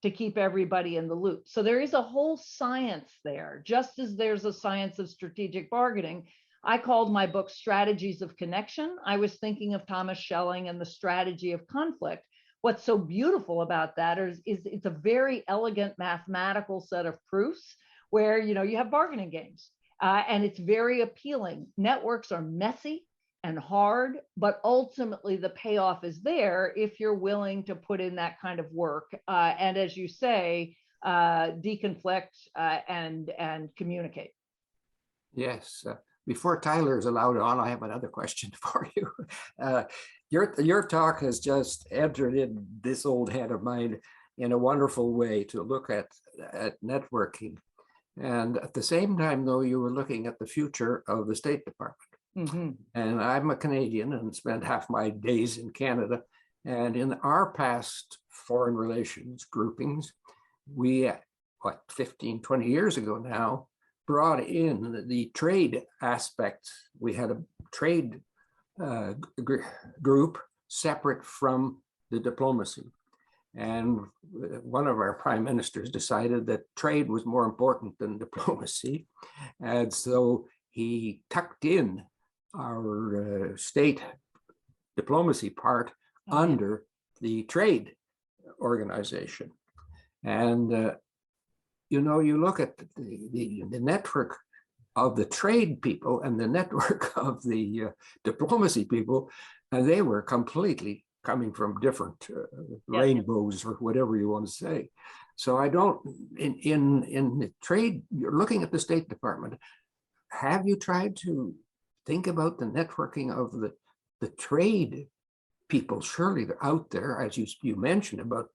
to keep everybody in the loop. So there is a whole science there, just as there's a science of strategic bargaining. I called my book Strategies of Connection. I was thinking of Thomas Schelling and the strategy of conflict. What's so beautiful about that is it's a very elegant mathematical set of proofs where you have bargaining games, and it's very appealing. Networks are messy and hard, but ultimately the payoff is there if you're willing to put in that kind of work. And as you say, deconflict and communicate. Yes. Before Tyler is allowed on, I have another question for you. Your talk has just entered in this old head of mine in a wonderful way to look at networking. And at the same time, though, you were looking at the future of the State Department. Mm-hmm. And I'm a Canadian and spent half my days in Canada. And in our past foreign relations groupings, we, 15, 20 years ago now, brought in the trade aspect. We had a trade group separate from the diplomacy. And one of our prime ministers decided that trade was more important than diplomacy. And so he tucked in our state diplomacy part under the trade organization. And you look at the network of the trade people and the network of the diplomacy people, and they were completely coming from different rainbows, or whatever you want to say. So I don't, in the trade, you're looking at the State Department. Have you tried to think about the networking of the trade people? Surely they're out there, as you mentioned, about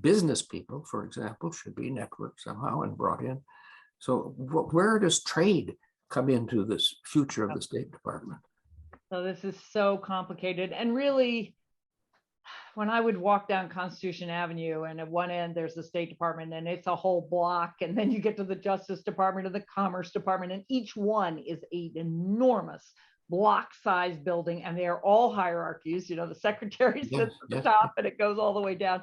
business people, for example, should be networked somehow and brought in. So where does trade come into this future of the State Department? So this is so complicated. And really, when I would walk down Constitution Avenue, and at one end there's the State Department, and it's a whole block, and then you get to the Justice Department or the Commerce Department, and each one is an enormous block-sized building, and they are all hierarchies. You know, the secretary sits at the top, and it goes all the way down.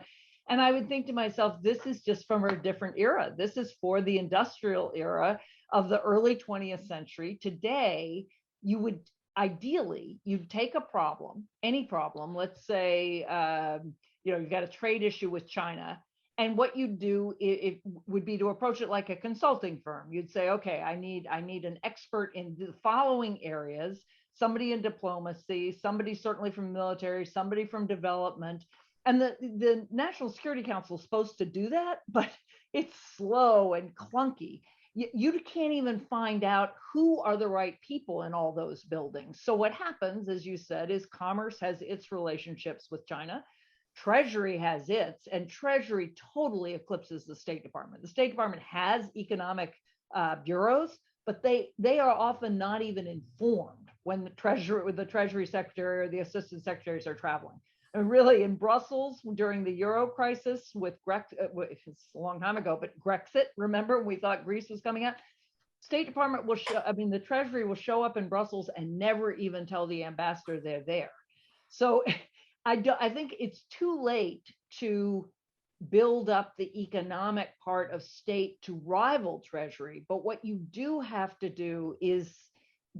And I would think to myself, this is just from a different era. This is for the industrial era of the early 20th century. Today, you would ideally, you'd take a problem, any problem, let's say, you know, you've got a trade issue with China. And what you do, it would be to approach it like a consulting firm. You'd say, okay, I need an expert in the following areas, somebody in diplomacy, somebody certainly from military, somebody from development. And the National Security Council is supposed to do that, but it's slow and clunky. You can't even find out who are the right people in all those buildings. So what happens, as you said, is Commerce has its relationships with China. Treasury has its, and Treasury totally eclipses the State Department. The State Department has economic bureaus, but they are often not even informed when the Treasury Secretary or the Assistant Secretaries are traveling. And really, in Brussels during the Euro crisis with it's a long time ago, but Grexit, remember when we thought Greece was coming out? State Department will show, I mean, the Treasury will show up in Brussels and never even tell the ambassador they're there. So I think it's too late to build up the economic part of state to rival Treasury. But what you do have to do is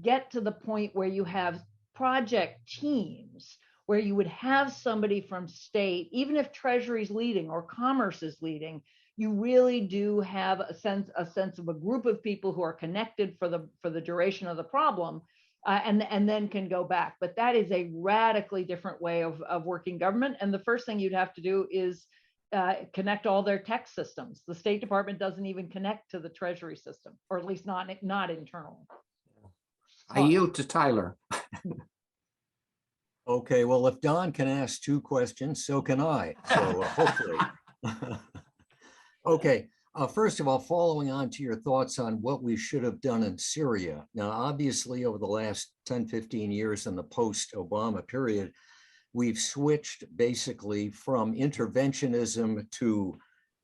get to the point where you have project teams, where you would have somebody from state, even if Treasury's leading or Commerce is leading, you really do have a sense of a group of people who are connected for the duration of the problem, and then can go back. But that is a radically different way of working government. And the first thing you'd have to do is connect all their tech systems. The State Department doesn't even connect to the Treasury system, or at least not internally. I yield to Tyler. Okay, well, if Don can ask 2 questions, so can I. So hopefully. Okay, first of all, following on to your thoughts on what we should have done in Syria. Now, obviously, over the last 10, 15 years in the post-Obama period, we've switched basically from interventionism to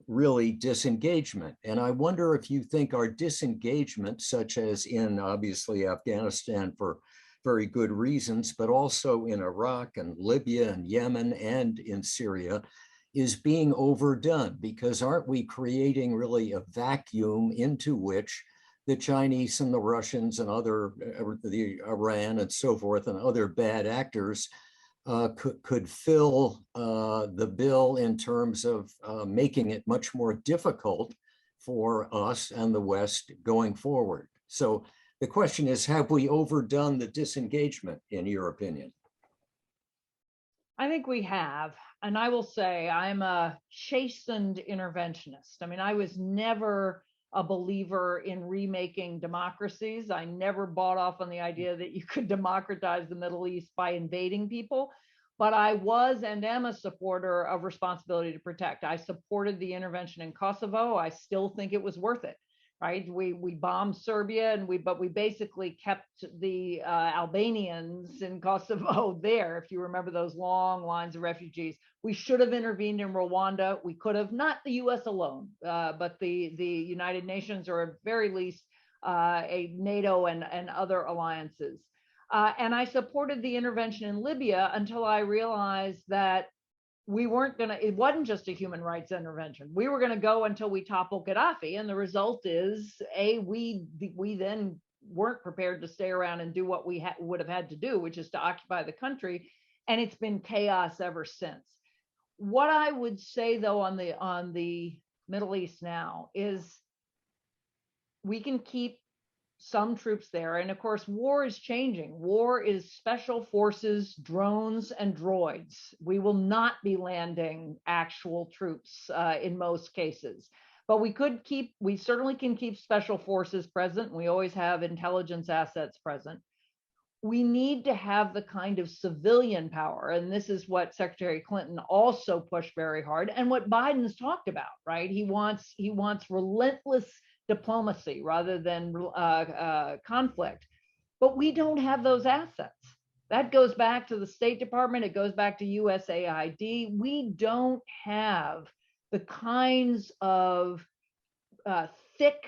really disengagement. And I wonder if you think our disengagement, such as in obviously Afghanistan for very good reasons, but also in Iraq and Libya and Yemen and in Syria, is being overdone, because aren't we creating really a vacuum into which the Chinese and the Russians and the Iran and so forth and other bad actors could fill the bill in terms of making it much more difficult for us and the West going forward? So the question is, have we overdone the disengagement, in your opinion? I think we have. And I will say I'm a chastened interventionist. I mean, I was never a believer in remaking democracies. I never bought off on the idea that you could democratize the Middle East by invading people. But I was and am a supporter of responsibility to protect. I supported the intervention in Kosovo. I still think it was worth it. Right? We bombed Serbia, but we basically kept the Albanians in Kosovo there. If you remember those long lines of refugees, we should have intervened in Rwanda. We could have, not the U.S. alone, but the United Nations, or at very least a NATO and other alliances. And I supported the intervention in Libya until I realized that we weren't going to, it wasn't just a human rights intervention. We were going to go until we toppled Gaddafi. And the result is, we then weren't prepared to stay around and do what we would have had to do, which is to occupy the country. And it's been chaos ever since. What I would say, though, on the Middle East now is we can keep some troops there. And of course, war is changing. War is special forces, drones, and droids. We will not be landing actual troops in most cases. But we certainly can keep special forces present. We always have intelligence assets present. We need to have the kind of civilian power. And this is what Secretary Clinton also pushed very hard, and what Biden's talked about, right? He wants relentless diplomacy rather than conflict. But we don't have those assets. That goes back to the State Department. It goes back to USAID. We don't have the kinds of thick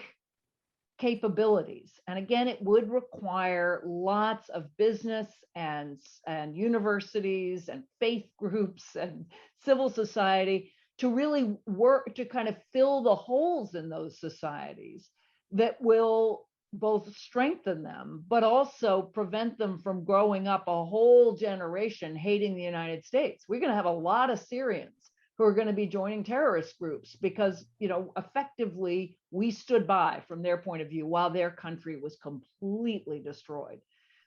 capabilities. And again, it would require lots of business and universities and faith groups and civil society to really work to kind of fill the holes in those societies that will both strengthen them, but also prevent them from growing up a whole generation hating the United States. We're going to have a lot of Syrians who are going to be joining terrorist groups because, effectively we stood by from their point of view while their country was completely destroyed.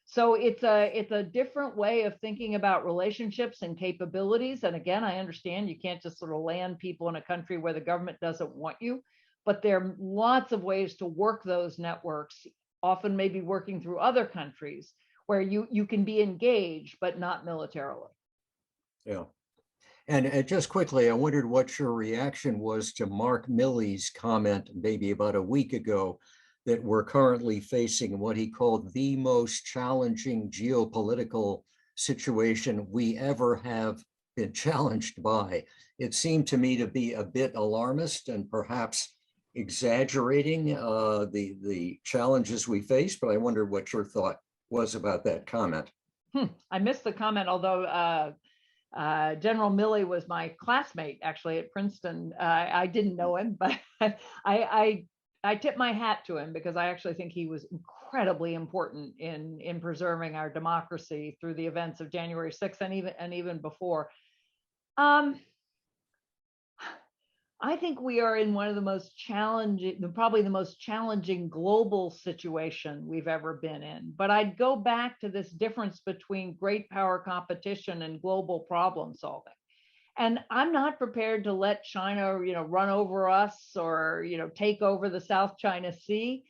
So it's a different way of thinking about relationships and capabilities. And again, I understand you can't just sort of land people in a country where the government doesn't want you, but there are lots of ways to work those networks, often maybe working through other countries where you can be engaged, but not militarily. Yeah. And just quickly, I wondered what your reaction was to Mark Milley's comment maybe about a week ago that we're currently facing what he called the most challenging geopolitical situation we ever have been challenged by. It seemed to me to be a bit alarmist and perhaps exaggerating the challenges we face, but I wonder what your thought was about that comment. I missed the comment, although General Milley was my classmate actually at Princeton. I didn't know him, but I tip my hat to him because I actually think he was incredibly important in preserving our democracy through the events of January 6th and even before. I think we are in one of the most challenging, probably the most challenging global situation we've ever been in. But I'd go back to this difference between great power competition and global problem solving. And I'm not prepared to let China, run over us or, take over the South China Sea.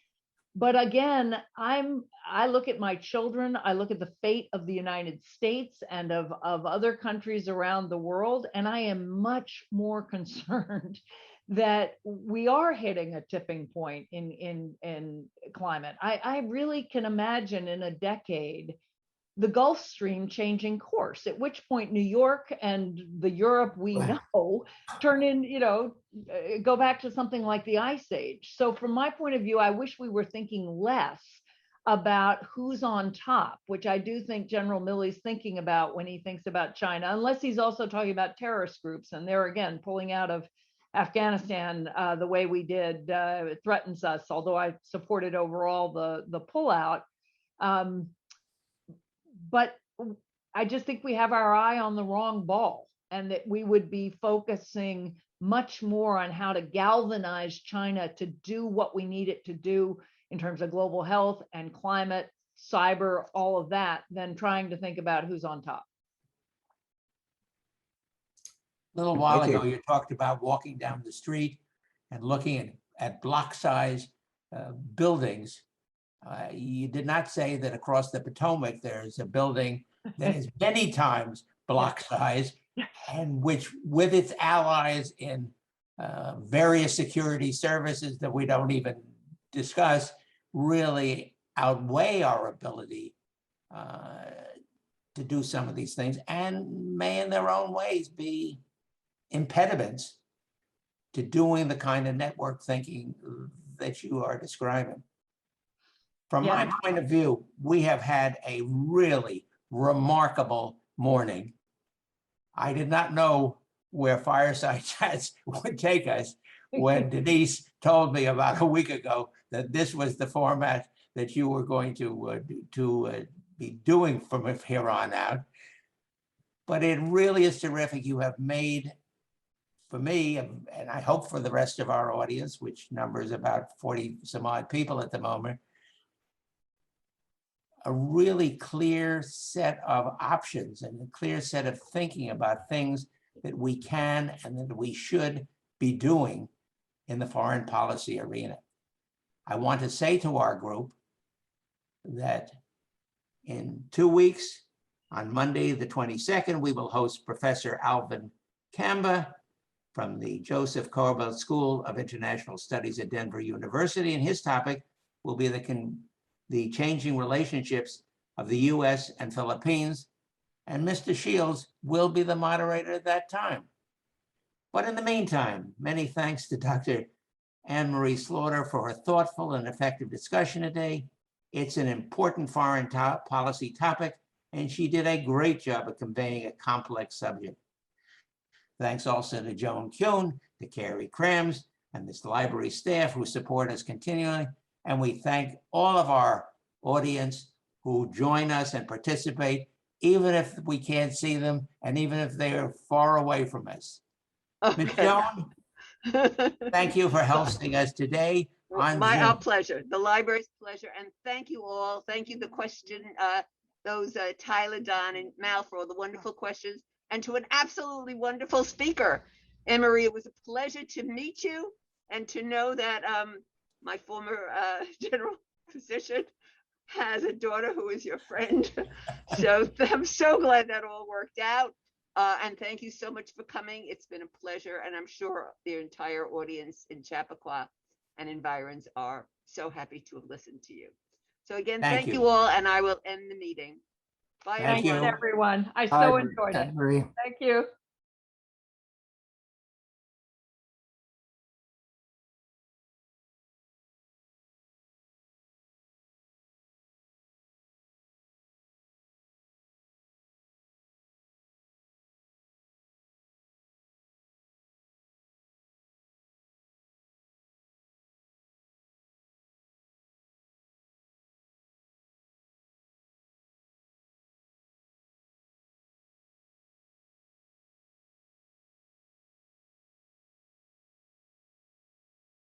But again, I look at my children, I look at the fate of the United States and of other countries around the world, and I am much more concerned that we are hitting a tipping point in climate. I really can imagine in a decade the Gulf Stream changing course, at which point New York and the Europe we know turn in, go back to something like the Ice Age. So from my point of view, I wish we were thinking less about who's on top, which I do think General Milley's thinking about when he thinks about China, unless he's also talking about terrorist groups. And there again, pulling out of Afghanistan the way we did threatens us, although I supported overall the pullout. But I just think we have our eye on the wrong ball, and that we would be focusing much more on how to galvanize China to do what we need it to do in terms of global health and climate, cyber, all of that, than trying to think about who's on top. A little while ago, you talked about walking down the street and looking at block size buildings. You did not say that across the Potomac, there's a building that is many times block size, and which, with its allies in various security services that we don't even discuss, really outweigh our ability to do some of these things, and may in their own ways be impediments to doing the kind of network thinking that you are describing. From my point of view, we have had a really remarkable morning. I did not know where Fireside Chats would take us when Denise told me about a week ago that this was the format that you were going to be doing from here on out. But it really is terrific. You have made, for me, and I hope for the rest of our audience, which numbers about 40 some odd people at the moment, a really clear set of options and a clear set of thinking about things that we can and that we should be doing in the foreign policy arena. I want to say to our group that in 2 weeks, on Monday, the 22nd, we will host Professor Alvin Kamba from the Joseph Corbett School of International Studies at Denver University, and his topic will be the changing relationships of the US and Philippines, and Mr. Shields will be the moderator at that time. But in the meantime, many thanks to Dr. Anne Marie Slaughter for her thoughtful and effective discussion today. It's an important foreign policy topic, and she did a great job of conveying a complex subject. Thanks also to Joan Kuhn, to Carrie Krams, and this library staff who support us continually. And we thank all of our audience who join us and participate, even if we can't see them and even if they're far away from us. Ms. Okay. Joan, thank you for hosting us today on Our Zoom. pleasure, the library's pleasure, and thank you all. Thank you, the question, those Tyler, Don, and Mal for all the wonderful questions, and to an absolutely wonderful speaker. Anne-Marie, it was a pleasure to meet you and to know that my former general physician has a daughter who is your friend. So I'm so glad that all worked out. And thank you so much for coming. It's been a pleasure, and I'm sure the entire audience in Chappaqua and environs are so happy to have listened to you. So again, Thank thank you. you all, and I will end the meeting. Bye, Thank Thanks, you. everyone. everyone. I Bye, so enjoyed it. Anne Marie. Thank you.